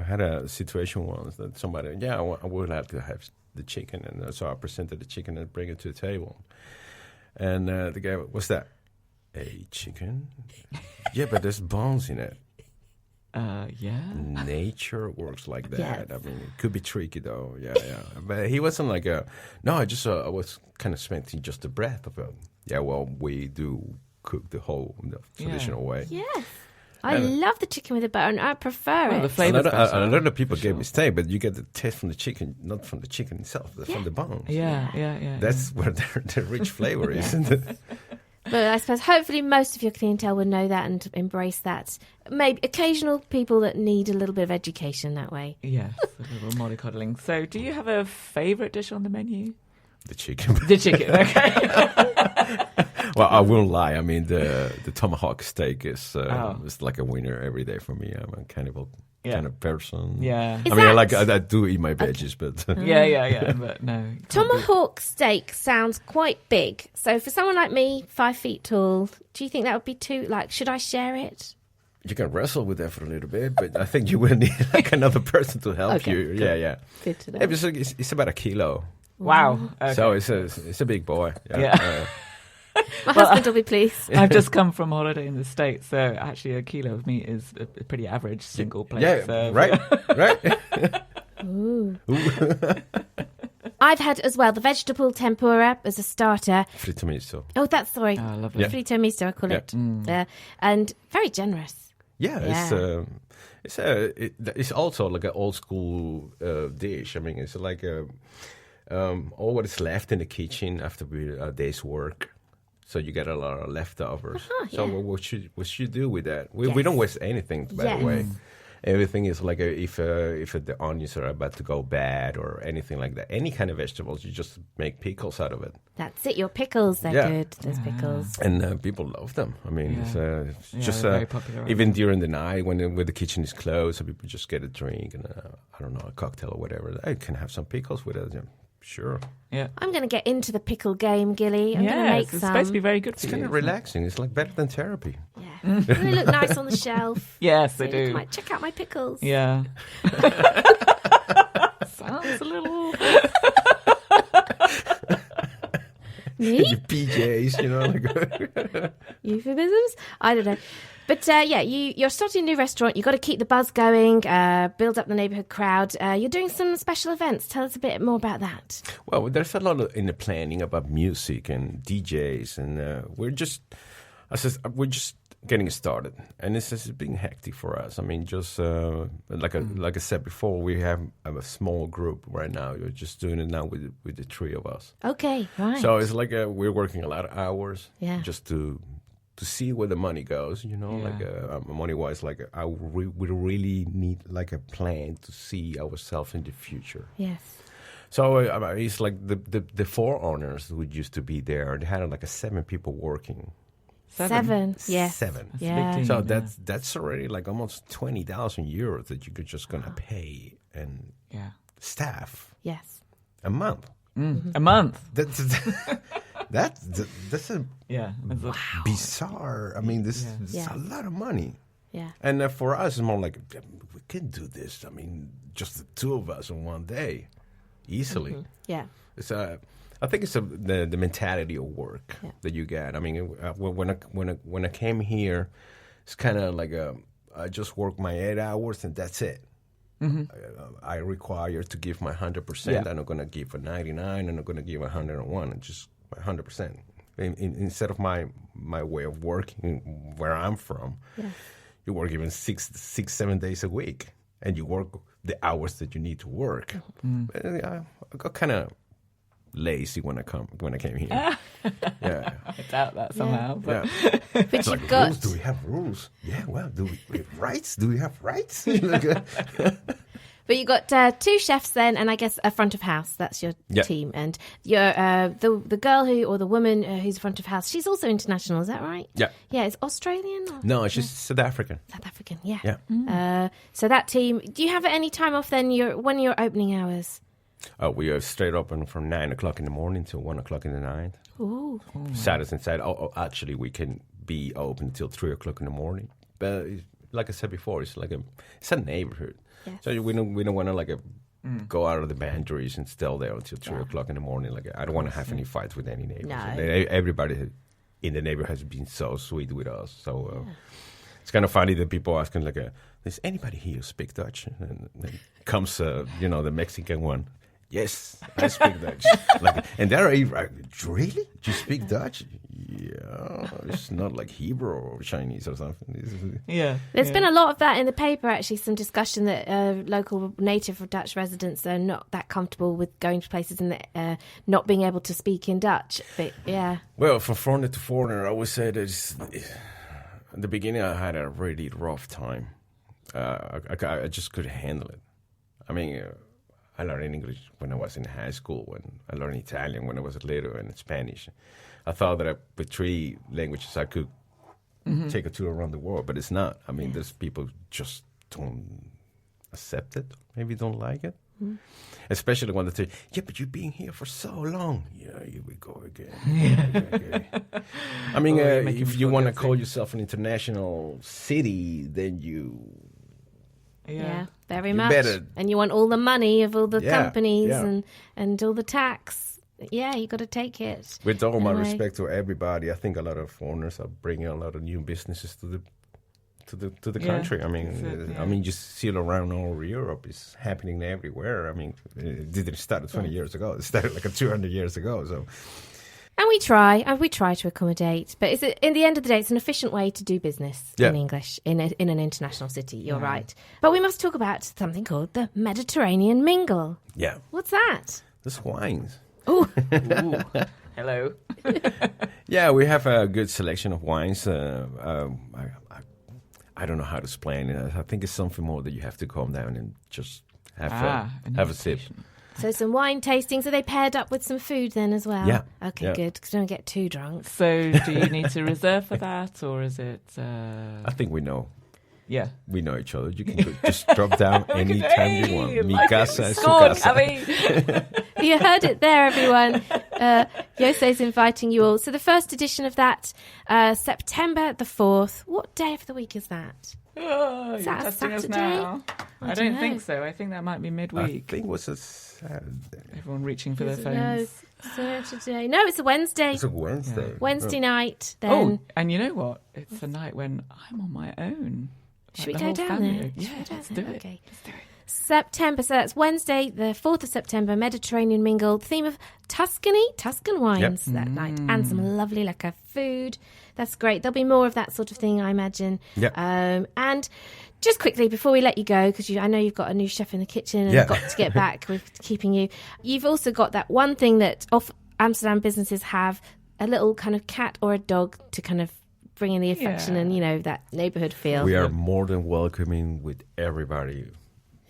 had a situation once that somebody, I would like to have the chicken, and so I presented the chicken and bring it to the table. And the guy, what's that? A chicken? Yeah, but there's bones in it. Nature works like that. Yes. It could be tricky though. Yeah. But he wasn't like no, I was kind of expecting just the breath of it. Yeah, well, we do cook the traditional way. Yes. I love the chicken with the bone. I prefer it. The flavor. A lot of people get mistake, but you get the taste from the chicken, not from the chicken itself, from the bones. Yeah. That's where the rich flavor is, isn't it? But I suppose hopefully most of your clientele will know that and embrace that. Maybe occasional people that need a little bit of education that way. Yes, a little mollycoddling. So do you have a favourite dish on the menu? The chicken. The chicken, okay. Well, I won't lie. The tomahawk steak is like a winner every day for me. I'm a cannibal kind of person. Yeah. I do eat my veggies, but yeah. But no. Tomahawk steak sounds quite big. So for someone like me, 5 feet tall, do you think that would be too? Should I share it? You can wrestle with that for a little bit, but I think you will need another person to help you. Cool. Yeah. Good to know. It's about a kilo. Wow. Okay. So it's a big boy. Yeah. My husband will be pleased. I've just come from holiday in the States, so actually a kilo of meat is a pretty average single plate. Yeah, serve. right. Ooh. I've had as well the vegetable tempura as a starter. Fritto misto. Oh, that's sorry. Oh, lovely. Fritto misto, I call it. And very generous. Yeah. It's also like an old school dish. It's like all what is left in the kitchen after a day's work. So you get a lot of leftovers. So what should do with that? We don't waste anything, by the way. Everything is like if the onions are about to go bad or anything like that. Any kind of vegetables, you just make pickles out of it. That's it. Your pickles, they're good. Those pickles. And people love them. It's just very popular, even during the night when the kitchen is closed, so people just get a drink and a cocktail or whatever. They can have some pickles with it. Sure. Yeah. I'm going to get into the pickle game, Gilly. I'm going to make it's some. supposed to be very good for It's you. kind of relaxing. It's like better than therapy. Yeah. They look nice on the shelf. Yes, So they do. check out my pickles. Yeah. Sounds a little... Me? Your PJs, you know. Like Euphemisms? I don't know. But you're starting a new restaurant. You've got to keep the buzz going, build up the neighbourhood crowd. You're doing some special events. Tell us a bit more about that. Well, there's a lot in the planning about music and DJs, and we're just getting started, and this has been hectic for us. I mean, just like I said before, we have a small group right now. We're just doing it now with the three of us. Okay, right. So it's like we're working a lot of hours, just to see where the money goes. You know, like money wise, like we really need like a plan to see ourselves in the future. Yes. So it's like the four owners who used to be there. They had like 7 people working. 7. Yes. 7. Yeah. So that's already like almost 20,000 euros that you're just gonna pay and staff Yes. a month. A month. That's a bizarre. I mean, this is a lot of money. Yeah. And for us, it's more like we can do this. I mean, just the two of us in one day, easily. Mm-hmm. Yeah. It's I think it's the mentality of work that you get. I mean, when I came here, it's kind of like I just work my 8 hours and that's it. Mm-hmm. I require to give my 100%. I'm not going to give a 99. I'm not going to give 101. It's just 100%. Instead of my way of working where I'm from, you work even 6-7 days a week, and you work the hours that you need to work. Mm-hmm. I got kind of lazy when I came here. I doubt that somehow. But But it's you've like, got rules? Do we have rules? Yeah, well, do we have rights? Do we have rights? But you got 2 chefs then, and I guess a front of house. That's your team, and you're the girl or the woman who's front of house. She's also international, is that right? Yeah. Yeah, it's Australian. Or? No, she's South African. South African. Yeah. Yeah. So that team. Do you have any time off then? When are your opening hours? We are straight open from 9 o'clock in the morning till 1 o'clock in the night. Ooh. Saturdays and Saturdays. Actually, we can be open till 3 o'clock in the morning. But like I said before, it's a neighborhood. Yes. So we don't want to go out of the boundaries and stay there until 3 o'clock in the morning. Like I don't want to have any fights with any neighbors. No. Everybody in the neighborhood has been so sweet with us. So it's kind of funny that people asking "Does anybody here speak Dutch?" And then comes the Mexican one. Yes, I speak Dutch. And they're really? Do you speak Dutch? Yeah, it's not like Hebrew or Chinese or something. There's been a lot of that in the paper, actually, some discussion that local native Dutch residents are not that comfortable with going to places and not being able to speak in Dutch. But, Well, from foreigner to foreigner, I would say that at the beginning I had a really rough time. I just couldn't handle it. I mean... I learned English when I was in high school, and I learned Italian when I was little, and Spanish. I thought that with 3 languages I could take a tour around the world, but it's not. I mean, there's people just don't accept it, maybe don't like it. Mm. Especially when they say, but you've been here for so long. Yeah, here we go again. Okay. I mean, if you want to call yourself an international city, then you... Yeah, very much. Better. And you want all the money of all the companies and all the tax. Yeah, you got to take it. With all my respect to everybody, I think a lot of foreigners are bringing a lot of new businesses to the country. I mean, just see it around all over Europe. It's happening everywhere. I mean, it didn't start 20 years ago. It started 200 years ago. So. And we try to accommodate, but in the end of the day, it's an efficient way to do business in English in an international city. You're right, but we must talk about something called the Mediterranean mingle. Yeah, what's that? There's wines. Oh, hello. Yeah, we have a good selection of wines. I don't know how to explain it. I think it's something more that you have to calm down and just have a sip. So some wine tastings. Are they paired up with some food then as well? Yeah. Okay, good, because don't get too drunk. So do you need to reserve for that, or is it... I think we know. Yeah. We know each other. You can just drop down anytime you want. Mi casa es su Scored, casa. You heard it there, everyone. José's inviting you all. So the first edition of that, September the 4th. What day of the week is that? Oh, Is you're that a testing us Saturday? now. I don't know. think so. I think that might be I midweek. think it was a Saturday. Everyone reaching for their No, phones. Saturday. No, it's a Wednesday. It's a Wednesday. Wednesday night. Then Oh, and you know what? It's a night when I'm on my own. should we the go whole down family. there? Yeah, Should we go let's down do there? it. Okay. Let's do it. September, so that's Wednesday, the 4th of September, Mediterranean mingled, theme of Tuscan wines that night, and some lovely lekker food. That's great. There'll be more of that sort of thing, I imagine. Yep. And just quickly, before we let you go, because I know you've got a new chef in the kitchen and Yeah. I've got to get back with keeping you. You've also got that one thing that Amsterdam businesses have, a little kind of cat or a dog to kind of bring in the affection and, that neighbourhood feel. We are more than welcoming with everybody.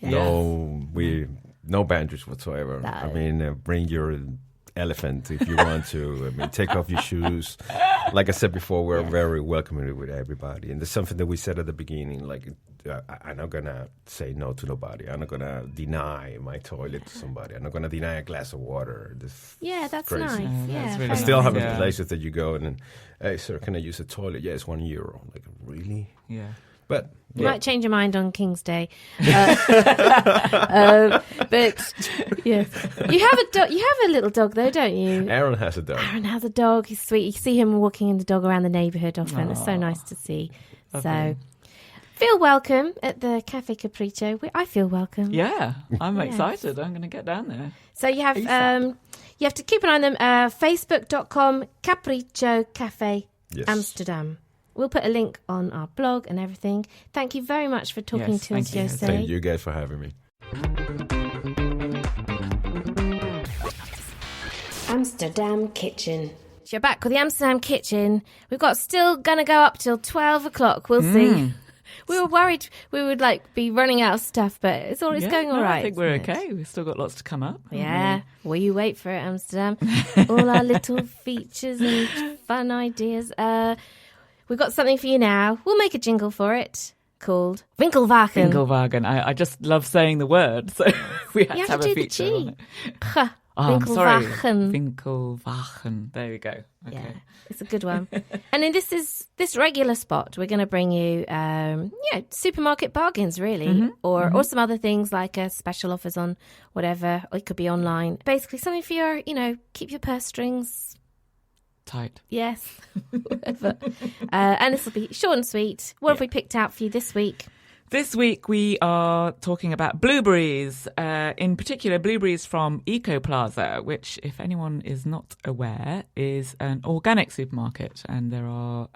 Yeah. No boundaries whatsoever. No. I mean, bring your elephant if you want to. I mean, take off your shoes. Like I said before, we're very welcoming with everybody. And there's something that we said at the beginning, like, I'm not going to say no to nobody. I'm not going to deny my toilet to somebody. I'm not going to deny a glass of water. That's crazy. nice. that's Yeah, really I still have Yeah. places that you go and then, hey, sir, can I use a toilet? Yeah, it's €1. Like, really? Yeah. But You might change your mind on King's Day, but yeah, you have a dog. You have a little dog, though, don't you? Aaron has a dog. Aaron has a dog. He's sweet. You see him walking the dog around the neighbourhood often. It's so nice to see. Lovely. So feel welcome at the Cafe Capricho. I feel welcome. Yeah, I'm Yeah. excited. I'm going to get down there. So you have ASAP. you have to keep an eye on them. Facebook.com Capricho Cafe Yes. Amsterdam. We'll put a link on our blog and everything. Thank you very much for talking Yes, to us, thank you. José. Thank you guys for having me. Amsterdam Kitchen. So you're back with the Amsterdam Kitchen. We've got still going to go up till 12 o'clock. We'll see. We were worried we would be running out of stuff, but it's going all right. I think we're isn't it? okay. We've still got lots to come up. Yeah. Well, you wait for it, Amsterdam. All our little features and fun ideas. We've got something for you now. We'll make a jingle for it called Winkelwagon. Winkelwagen. I just love saying the word, so we had You to have have to a do the feature G. on it. Ha. Oh, I'm sorry. Winkelwagen. Winkelwagen. There we go. Okay. Yeah, it's a good one. And in this regular spot, we're going to bring you, supermarket bargains, really, or some other things like special offers on whatever. Or it could be online. Basically, something for your, keep your purse strings. Tight. Yes, whatever. And this will be short and sweet. What have we picked out for you this week? This week we are talking about blueberries, in particular blueberries from Ekoplaza, which, if anyone is not aware, is an organic supermarket, and there are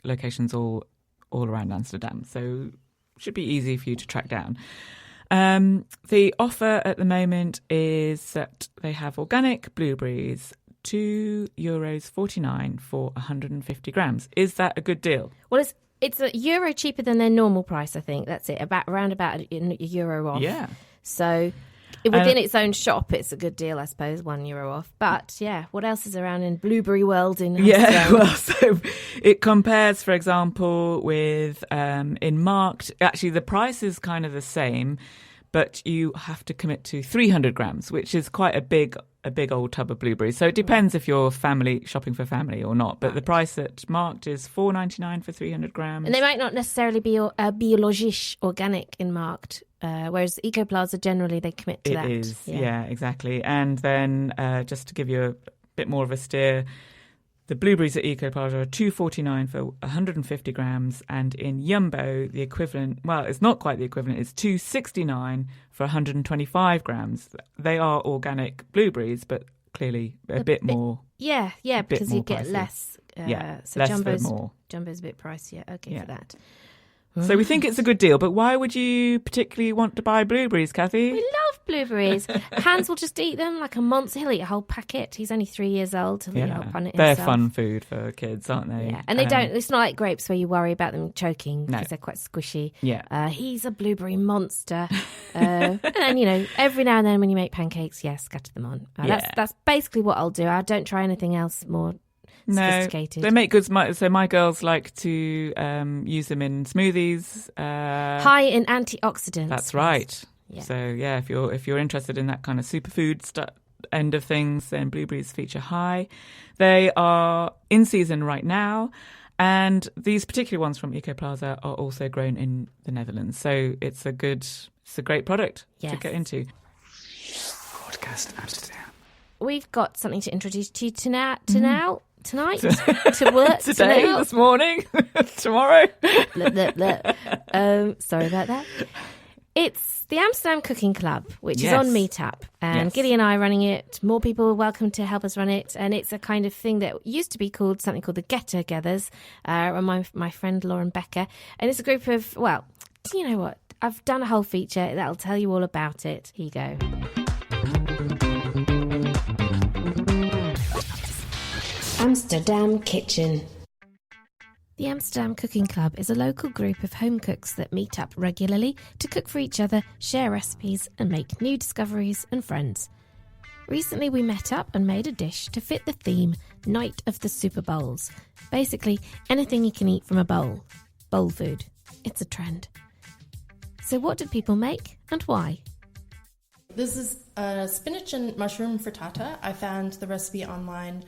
locations all around Amsterdam, so it should be easy for you to track down. The offer at the moment is that they have organic blueberries, €2.49 for 150 grams. Is that a good deal? Well, it's €1 cheaper than their normal price, I think. That's it, around about €1 off. Yeah. So within its own shop, it's a good deal, I suppose, €1 off. But yeah, what else is around in blueberry world in Amsterdam? Yeah, well, so it compares, for example, with in marked. Actually, the price is kind of the same, but you have to commit to 300 grams, which is quite a big old tub of blueberries. So it depends if you're shopping for family or not. But the price at marked is $4.99 for 300 grams. And they might not necessarily be biologisch, organic in marked, whereas Ekoplaza generally they commit to that. It is, yeah, exactly. And then just to give you a bit more of a steer, the blueberries at Ekoplaza are $2.49 for 150 grams, and in Jumbo the equivalent, well, it's not quite the equivalent, it's $2.69 for 125 grams. They are organic blueberries, but clearly a bit more. Yeah, because you more get pricey. less. So less for Jumbo's more. Jumbo's a bit pricier. Okay, Yeah. for that. So we think it's a good deal, but why would you particularly want to buy blueberries, Cathy? We love blueberries. Hans will just eat them like a monster. He'll eat a whole packet. He's only 3 years old. He'll eat a whole punnet They're himself. fun food for kids, aren't they? Yeah, and they don't. It's not like grapes where you worry about them choking No. because they're quite squishy. Yeah. He's a blueberry monster. And then every now and then when you make pancakes, scatter them on. Yeah. That's basically what I'll do. I don't try anything else more sophisticated. They make good. So my girls like to use them in smoothies. High in antioxidants. That's right. Yeah. So yeah, if you're interested in that kind of superfood end of things, then blueberries feature high. They are in season right now, and these particular ones from Ekoplaza are also grown in the Netherlands. So it's a great product to get into. Podcast Amsterdam. We've got something to introduce to you tonight, to work today, tonight. This morning, tomorrow. Sorry about that. It's the Amsterdam Cooking Club, which is on Meetup, and Gilly and I are running it. More people are welcome to help us run it, and it's a kind of thing that used to be called something called the Get-Togethers, and my friend Lauren Becker, and it's a group of, well, do you know what? I've done a whole feature that'll tell you all about it. Here you go. Amsterdam Kitchen. The Amsterdam Cooking Club is a local group of home cooks that meet up regularly to cook for each other, share recipes, and make new discoveries and friends. Recently, we met up and made a dish to fit the theme Night of the Super Bowls. Basically, anything you can eat from a bowl. Bowl food. It's a trend. So what did people make and why? This is a spinach and mushroom frittata. I found the recipe online.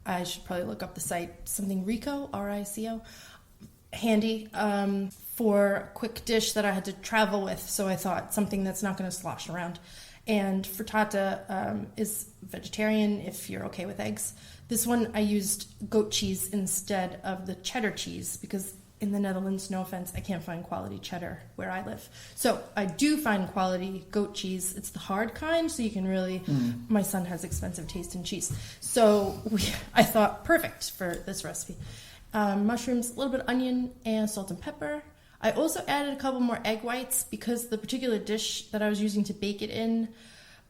I should probably look up the site, something Rico, R-I-C-O, handy for a quick dish that I had to travel with. So I thought something that's not going to slosh around. And frittata is vegetarian if you're okay with eggs. This one I used goat cheese instead of the cheddar cheese because in the Netherlands, no offense, I can't find quality cheddar where I live. So I do find quality goat cheese. It's the hard kind, so you can really... My son has expensive taste in cheese. So I thought, perfect for this recipe. Mushrooms, a little bit of onion, and salt and pepper. I also added a couple more egg whites because the particular dish that I was using to bake it in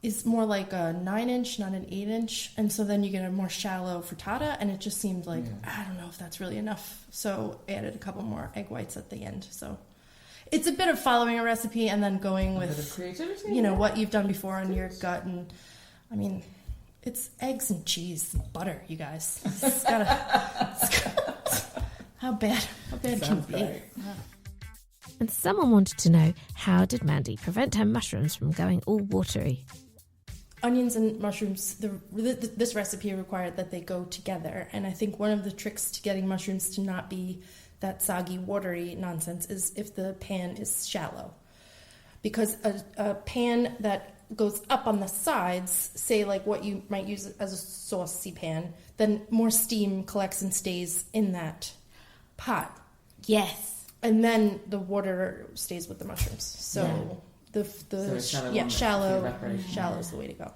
is more like a 9-inch, not an 8-inch. And so then you get a more shallow frittata, and it just seemed like, I don't know if that's really enough. So I added a couple more egg whites at the end. So it's a bit of following a recipe and then going with, creativity, what you've done before in your gut. And I mean, it's eggs and cheese and butter, you guys. How bad can it be? Yeah. And someone wanted to know, how did Mandy prevent her mushrooms from going all watery? Onions and mushrooms, this recipe required that they go together. And I think one of the tricks to getting mushrooms to not be that soggy, watery nonsense is if the pan is shallow. Because a pan that goes up on the sides, say like what you might use as a saucy pan, then more steam collects and stays in that pot. Yes. And then the water stays with the mushrooms. So shallow is the way to go.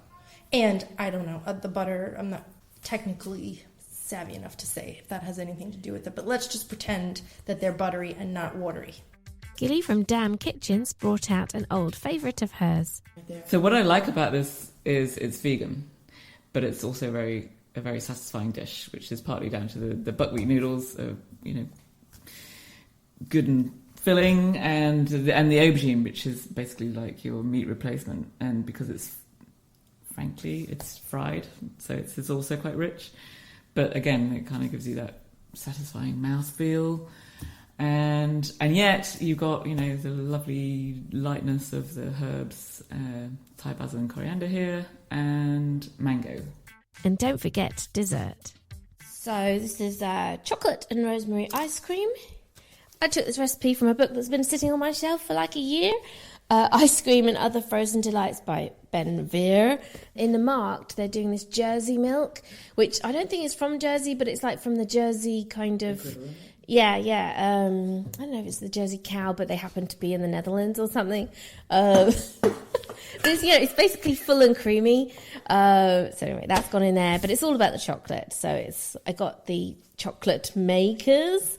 And I don't know, the butter, I'm not technically savvy enough to say if that has anything to do with it, but let's just pretend that they're buttery and not watery. Gilly from Damn Kitchens brought out an old favourite of hers. So what I like about this is it's vegan, but it's also a very satisfying dish, which is partly down to the buckwheat noodles, good and filling, and the aubergine, which is basically like your meat replacement, and because it's fried, so it's also quite rich, but again it kind of gives you that satisfying mouthfeel, and yet you've got the lovely lightness of the herbs, Thai basil and coriander here, and mango. And don't forget dessert. So this is chocolate and rosemary ice cream. I took this recipe from a book that's been sitting on my shelf for like a year. Ice Cream and Other Frozen Delights by Ben Veer. In the Marked, they're doing this Jersey milk, which I don't think is from Jersey, but it's like from the Jersey kind of... Yeah. I don't know if it's the Jersey cow, but they happen to be in the Netherlands or something. It's basically full and creamy. So anyway, that's gone in there, but it's all about the chocolate. So I got the chocolate makers.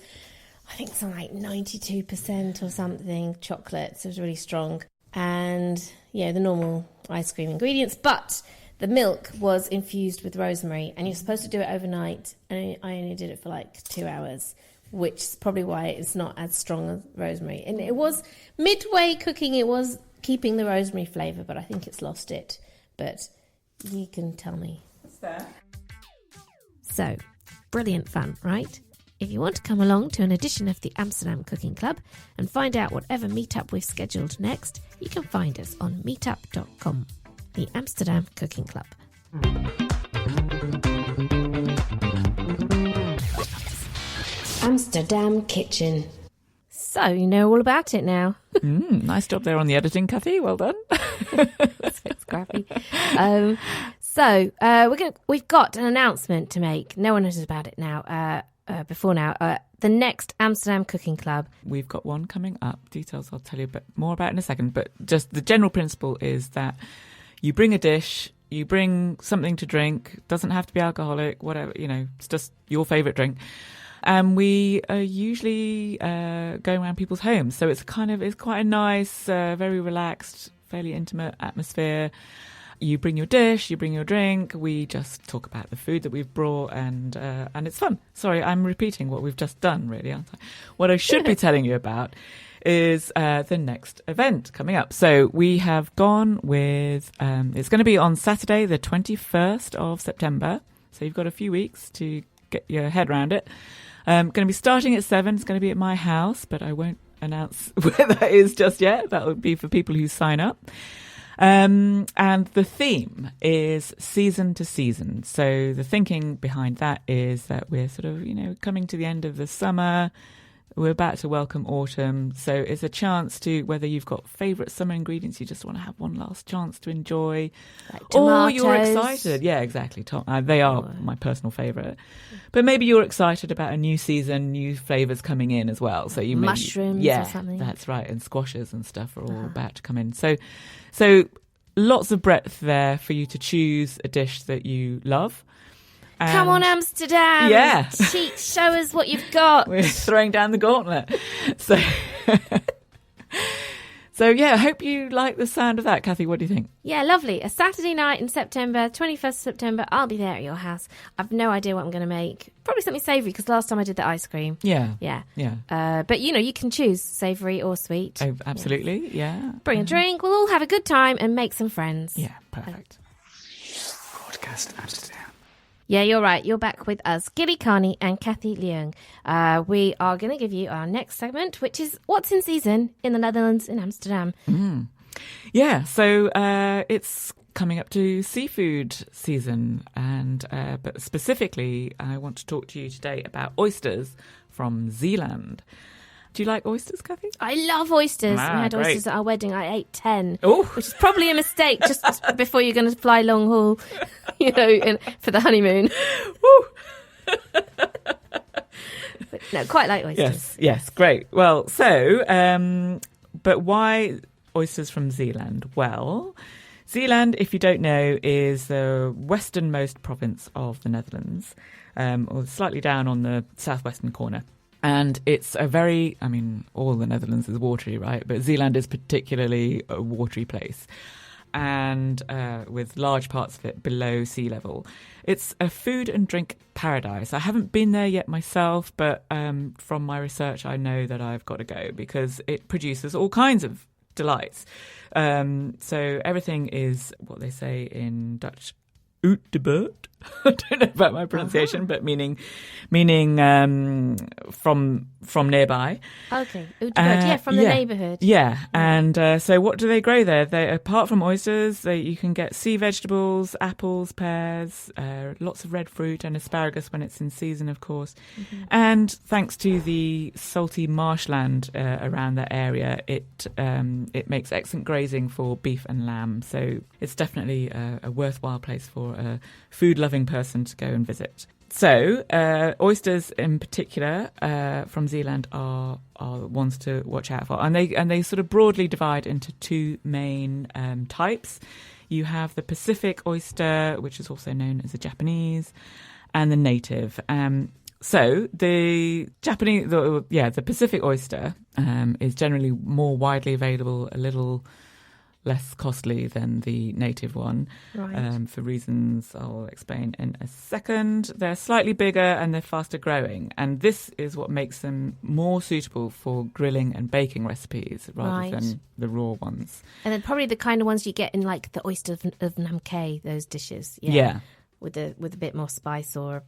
I think it's like 92% or something chocolate, so it's really strong. And, the normal ice cream ingredients. But the milk was infused with rosemary, and you're supposed to do it overnight. And I only did it for like 2 hours, which is probably why it's not as strong as rosemary. And it was midway cooking, it was keeping the rosemary flavour, but I think it's lost it. But you can tell me. What's that? So, brilliant fun, right? If you want to come along to an edition of the Amsterdam Cooking Club and find out whatever meetup we've scheduled next, you can find us on meetup.com. The Amsterdam Cooking Club. Amsterdam Kitchen. So you know all about it now. Nice job there on the editing, Cathy. Well done. So scrappy. We've got an announcement to make. No one knows about it now. Before now, the next Amsterdam Cooking Club. We've got one coming up. Details I'll tell you a bit more about in a second. But just the general principle is that you bring a dish, you bring something to drink. Doesn't have to be alcoholic, whatever, it's just your favourite drink. And we are usually going around people's homes. So it's quite a nice, very relaxed, fairly intimate atmosphere. You bring your dish, you bring your drink. We just talk about the food that we've brought, and it's fun. Sorry, I'm repeating what we've just done, really, aren't I? What I should be telling you about is the next event coming up. So we have gone with, it's going to be on Saturday, the 21st of September. So you've got a few weeks to get your head around it. Going to be starting at 7. It's going to be at my house, but I won't announce where that is just yet. That would be for people who sign up. And the theme is season to season. So the thinking behind that is that we're sort of, coming to the end of the summer. We're about to welcome autumn. So it's a chance to, whether you've got favourite summer ingredients you just want to have one last chance to enjoy. Like tomatoes. Or you're excited. Yeah, exactly. They are my personal favourite. But maybe you're excited about a new season, new flavours coming in as well. So you mushrooms or something. That's right. And squashes and stuff are all about to come in. So lots of breadth there for you to choose a dish that you love. Come on, Amsterdam. Yeah. Show us what you've got. We're throwing down the gauntlet. So yeah, I hope you like the sound of that, Cathy. What do you think? Yeah, lovely. A Saturday night in September, 21st of September. I'll be there at your house. I've no idea what I'm going to make. Probably something savoury, because last time I did the ice cream. Yeah. But you can choose savoury or sweet. Oh, absolutely. Yeah. Bring a drink. We'll all have a good time and make some friends. Yeah, perfect. Broadcast Amsterdam. Yeah, you're right. You're back with us, Geli Carney and Cathy Leung. We are going to give you our next segment, which is What's in Season in the Netherlands in Amsterdam. Yeah, so it's coming up to seafood season, and but specifically, I want to talk to you today about oysters from Zeeland. Do you like oysters, Cathy? I love oysters. We had great. oysters at our wedding. I ate 10, Ooh. which is probably a mistake just before you're going to fly long haul, for the honeymoon. But no, quite like oysters. Yes, great. Well, so, but why oysters from Zeeland? Well, Zeeland, if you don't know, is the westernmost province of the Netherlands, or slightly down on the southwestern corner. And it's all the Netherlands is watery, right? But Zeeland is particularly a watery place, and with large parts of it below sea level. It's a food and drink paradise. I haven't been there yet myself, but from my research, I know that I've got to go because it produces all kinds of delights. So everything is what they say in Dutch, uit de buurt. I don't know about my pronunciation, but meaning from nearby. Okay, uit de buurt, from the neighbourhood. Yeah, and so what do they grow there? Apart from oysters, you can get sea vegetables, apples, pears, lots of red fruit and asparagus when it's in season, of course. Mm-hmm. And thanks to the salty marshland around that area, it makes excellent grazing for beef and lamb. So it's definitely a worthwhile place for a food-loving person to go and visit. So oysters in particular from Zeeland are ones to watch out for, and they sort of broadly divide into two main types. You have the Pacific oyster, which is also known as the Japanese, and the native. So the Japanese, the Pacific oyster is generally more widely available, a little less costly than the native one, right. For reasons I'll explain in a second. They're slightly bigger and they're faster growing, and this is what makes them more suitable for grilling and baking recipes rather than the raw ones. And then probably the kind of ones you get in like the oyster of Namke, those dishes. Yeah. With a bit more spice or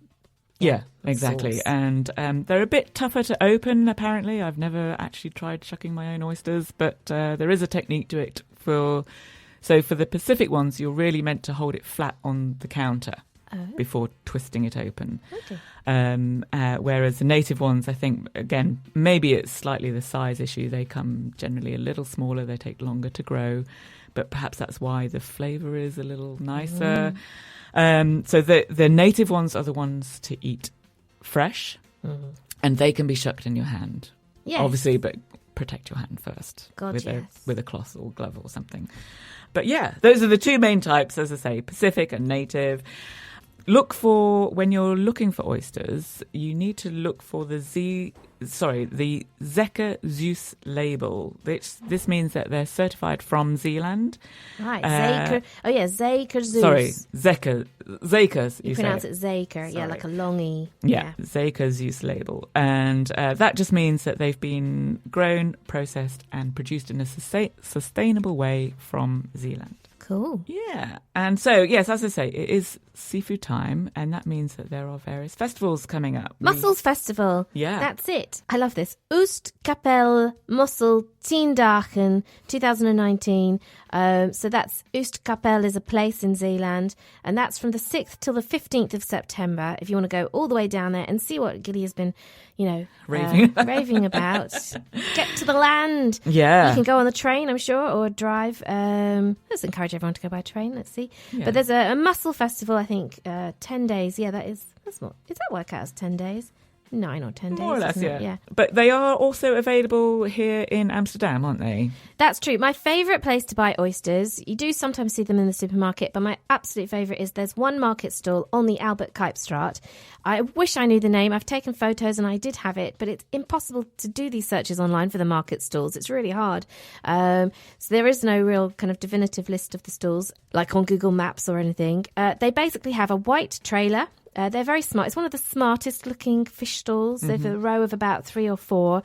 Yeah, exactly. sauce. And they're a bit tougher to open, apparently. I've never actually tried shucking my own oysters, but there is a technique to it. So for the Pacific ones, you're really meant to hold it flat on the counter before twisting it open. Okay. Whereas the native ones, I think, again, maybe it's slightly the size issue. They come generally a little smaller. They take longer to grow. But perhaps that's why the flavour is a little nicer. So the native ones are the ones to eat fresh, and they can be shucked in your hand. Yes. Obviously, but protect your hand first God, yes. with a cloth or glove or something. But yeah, those are the two main types, as I say, Pacific and native. Look for, when you're looking for oysters, you need to look for the Zeker Zeus label. This means that they're certified from Zeeland. Right, Zeker. Zeker Zeus. Sorry, Zekers. You pronounce it Zeker, yeah, like a long E. Yeah, Zeker Zeus label. And that just means that they've been grown, processed and produced in a sustainable way from Zeeland. Cool. Yeah. And so, yes, as I say, it is seafood time, and that means that there are various festivals coming up. Mussels Festival. Yeah. That's it. I love this. Oostkapelle Mussel 10 Dagen 2019. So that's Oostkapelle is a place in Zeeland, and that's from the 6th till the 15th of September. If you want to go all the way down there and see what Gilly has been, raving about. Get to the land. Yeah. You can go on the train, I'm sure, or drive. Let's encourage everyone to go by train. Let's see. Yeah. But there's a mussel festival, I think, 10 days. Yeah, that's more. Does that work out as 10 days? 9 or 10 days. More or less, isn't it? yeah. But they are also available here in Amsterdam, aren't they? That's true. My favourite place to buy oysters, you do sometimes see them in the supermarket, but my absolute favourite is there's one market stall on the Albert Kuipstraat. I wish I knew the name. I've taken photos and I did have it, but it's impossible to do these searches online for the market stalls. It's really hard. So there is no real kind of definitive list of the stalls, like on Google Maps or anything. They basically have a white trailer. They're very smart. It's one of the smartest looking fish stalls. They've a row of about 3 or 4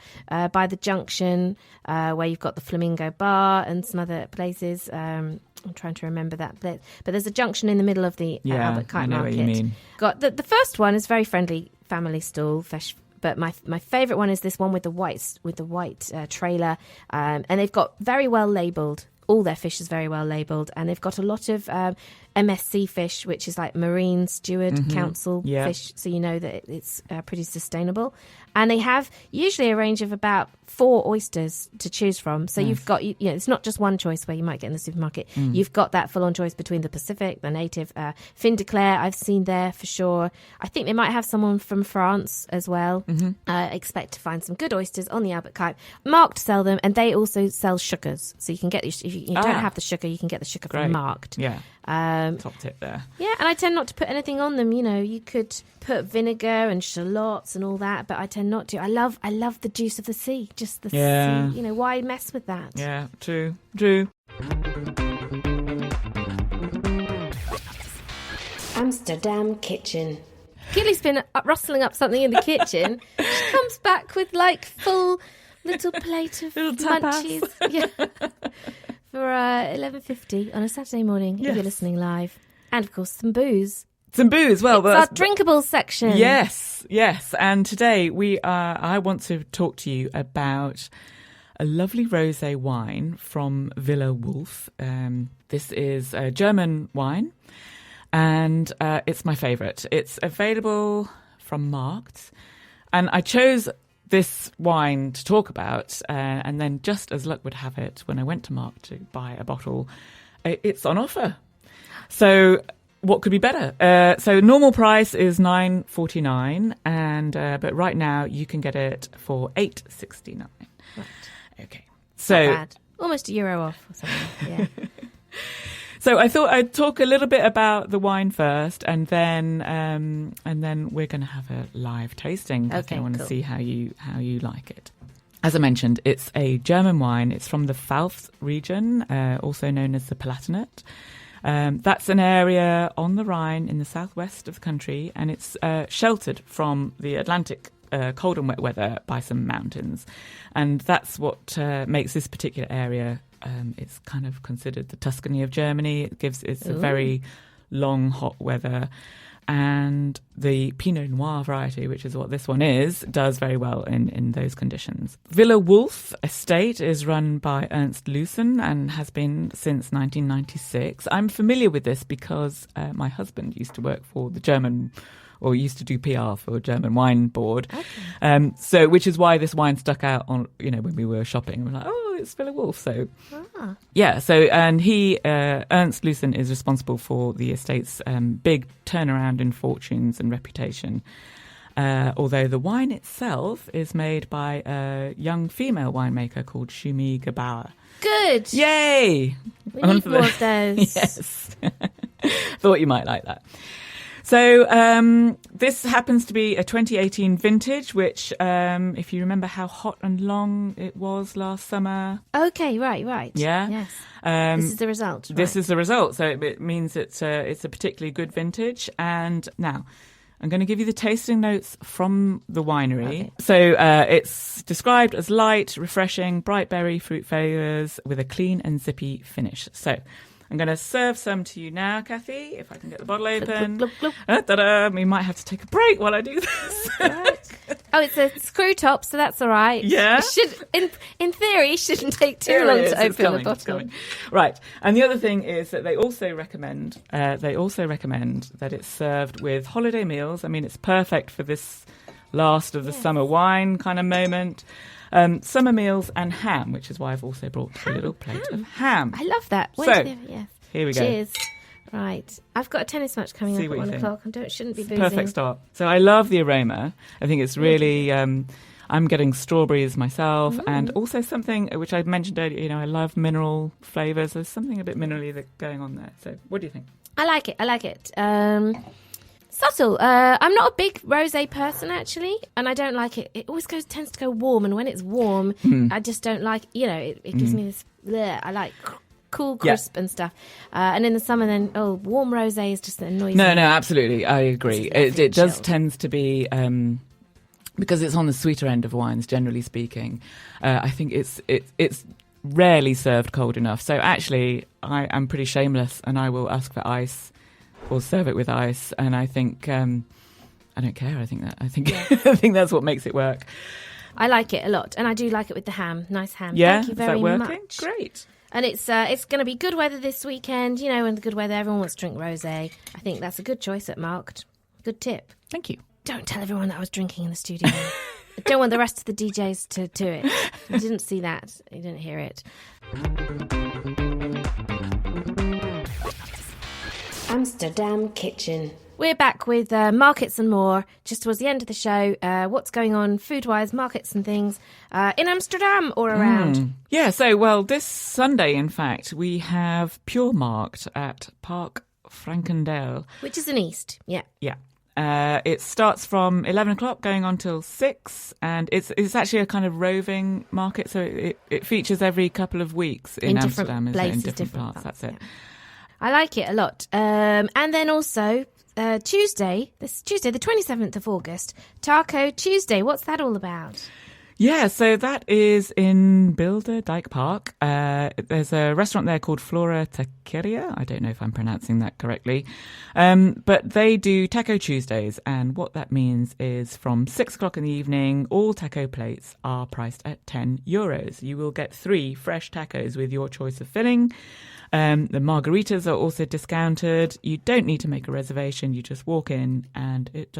by the junction where you've got the Flamingo Bar and some other places. I'm trying to remember that bit. But there's a junction in the middle of the Albert Kuip I know Market. what you mean. Got the first one is very friendly family stall fish. But my favourite one is this one with the white trailer, and they've got very well labelled. All their fish is very well labelled, and they've got a lot of MSC fish, which is like Marine Steward Council fish, so you know that it's pretty sustainable. And they have usually a range of about 4 oysters to choose from. So you've got, it's not just one choice where you might get in the supermarket. You've got that full-on choice between the Pacific, the native, fin de Claire I've seen there for sure. I think they might have someone from France as well. Expect to find some good oysters on the Albert Kuip. Marked sell them, and they also sell sugars. So you can get, if you don't have the sugar, you can get the sugar from Marked. Yeah. Top tip there. Yeah, and I tend not to put anything on them. You could put vinegar and shallots and all that, but I tend not to. I love the juice of the sea, just the sea. Why mess with that? Yeah, true. Amsterdam Kitchen. Gilly's been rustling up something in the kitchen. She comes back with full little plate of munchies. Yeah. For 11:50 on a Saturday morning, if you're listening live. And, of course, some booze. Some booze, well. It's our Drinkables section. Yes. And today I want to talk to you about a lovely rosé wine from Villa Wolf. This is a German wine, and it's my favourite. It's available from Markt, and I chose this wine to talk about, and then just as luck would have it, when I went to Markt to buy a bottle, it's on offer. So what could be better? So normal price is $9.49, and but right now you can get it for $8.69. Right. Okay, so not bad. Almost €1 off or something. Yeah. So I thought I'd talk a little bit about the wine first, and then we're going to have a live tasting. Okay, I want to cool. see how you like it. As I mentioned, it's a German wine. It's from the Pfalz region, also known as the Palatinate. That's an area on the Rhine in the southwest of the country, and it's sheltered from the Atlantic cold and wet weather by some mountains. And that's what makes this particular area, it's kind of considered the Tuscany of Germany. It's a very long, hot weather. and the Pinot Noir variety, which is what this one is, does very well in those conditions. Villa Wolf Estate is run by Ernst Lucen and has been since 1996. I'm familiar with this because my husband used to work for the German, or used to do PR for a German wine board. Okay. So, which is why this wine stuck out on, when we were shopping. We're like, oh, it's Villa Wolf. So, yeah. So, and Ernst Lucen is responsible for the estate's big turnaround in fortunes and reputation. Although the wine itself is made by a young female winemaker called Shumi Gebauer. Good. Yay! We need more of those. Yes. Thought you might like that. So this happens to be a 2018 vintage, which, if you remember how hot and long it was last summer. Okay, right. Yeah. Yes. This is the result. This is the result. So it means it's a particularly good vintage. And now I'm going to give you the tasting notes from the winery. Okay. So it's described as light, refreshing, bright berry fruit flavours with a clean and zippy finish. So I'm going to serve some to you now, Kathy, if I can get the bottle open. Look, look. Ta-da! We might have to take a break while I do this. Right. Oh, it's a screw top, so that's all right. Yeah. In theory, it shouldn't take too long to open the bottle. Right. And the other thing is that they also recommend that it's served with holiday meals. I mean, it's perfect for this last of the summer wine kind of moment. Summer meals and ham, which is why I've also brought a little plate of ham. I love that. Here we go. Cheers. Right. I've got a tennis match coming up at 1 o'clock. I shouldn't be boozing. Perfect start. So I love the aroma. I think it's really... I'm getting strawberries myself, and also something which I mentioned earlier, I love mineral flavours. There's something a bit minerally going on there. So what do you think? I like it. Subtle. I'm not a big rosé person, actually, and I don't like it. It always tends to go warm, and when it's warm, I just don't like. It gives me this. Bleh. I like cool, crisp, and stuff. And in the summer, then warm rosé is just annoying. No, absolutely, I agree. It does tends to be because it's on the sweeter end of wines, generally speaking. I think it's rarely served cold enough. So actually, I am pretty shameless, and I will ask for ice. Or serve it with ice, and I think I don't care. I think I think that's what makes it work. I like it a lot, and I do like it with the ham. Nice ham. Yeah, thank you very much. Great. And it's going to be good weather this weekend. And the good weather, everyone wants to drink rosé. I think that's a good choice at Marked. Good tip. Thank you. Don't tell everyone that I was drinking in the studio. I don't want the rest of the DJs to do it. You didn't see that. You didn't hear it. Amsterdam Kitchen. We're back with markets and more. Just towards the end of the show, what's going on food-wise, markets and things in Amsterdam or around? Yeah, so, this Sunday, in fact, we have Pure Markt at Park Frankendale. Which is in East, yeah. Yeah. It starts from 11 o'clock going on till 6, and it's actually a kind of roving market, so it features every couple of weeks in Amsterdam. Places, in different parts. That's it. Yeah. I like it a lot. And then also Tuesday, the 27th of August, Taco Tuesday. What's that all about? Yeah, so that is in Bilderdijk Park. There's a restaurant there called Flora Taqueria. I don't know if I'm pronouncing that correctly. But they do Taco Tuesdays, and what that means is from 6 o'clock in the evening, all taco plates are priced at €10. You will get 3 fresh tacos with your choice of filling. The margaritas are also discounted. You don't need to make a reservation. You just walk in, and it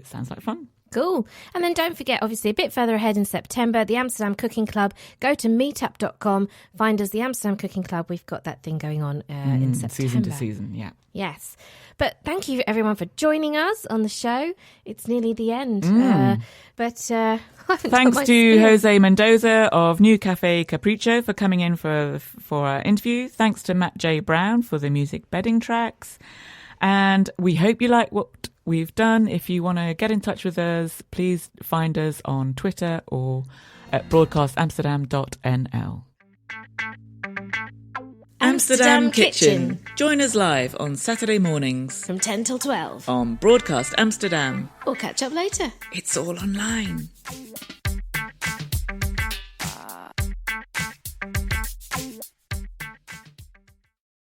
sounds like fun. Cool. And then don't forget, obviously, a bit further ahead in September, the Amsterdam Cooking Club. Go to meetup.com. Find us, the Amsterdam Cooking Club. We've got that thing going on in September. Season to season, yeah. Yes. But thank you, everyone, for joining us on the show. It's nearly the end. Thanks to José Mendoza of New Café Capricho for coming in for our interview. Thanks to Matt J. Brown for the music bedding tracks. And we hope you like what we've done. If you want to get in touch with us, please find us on Twitter or at broadcastamsterdam.nl. Amsterdam Kitchen. Join us live on Saturday mornings from 10 till 12 on Broadcast Amsterdam. Or catch up later. It's all online.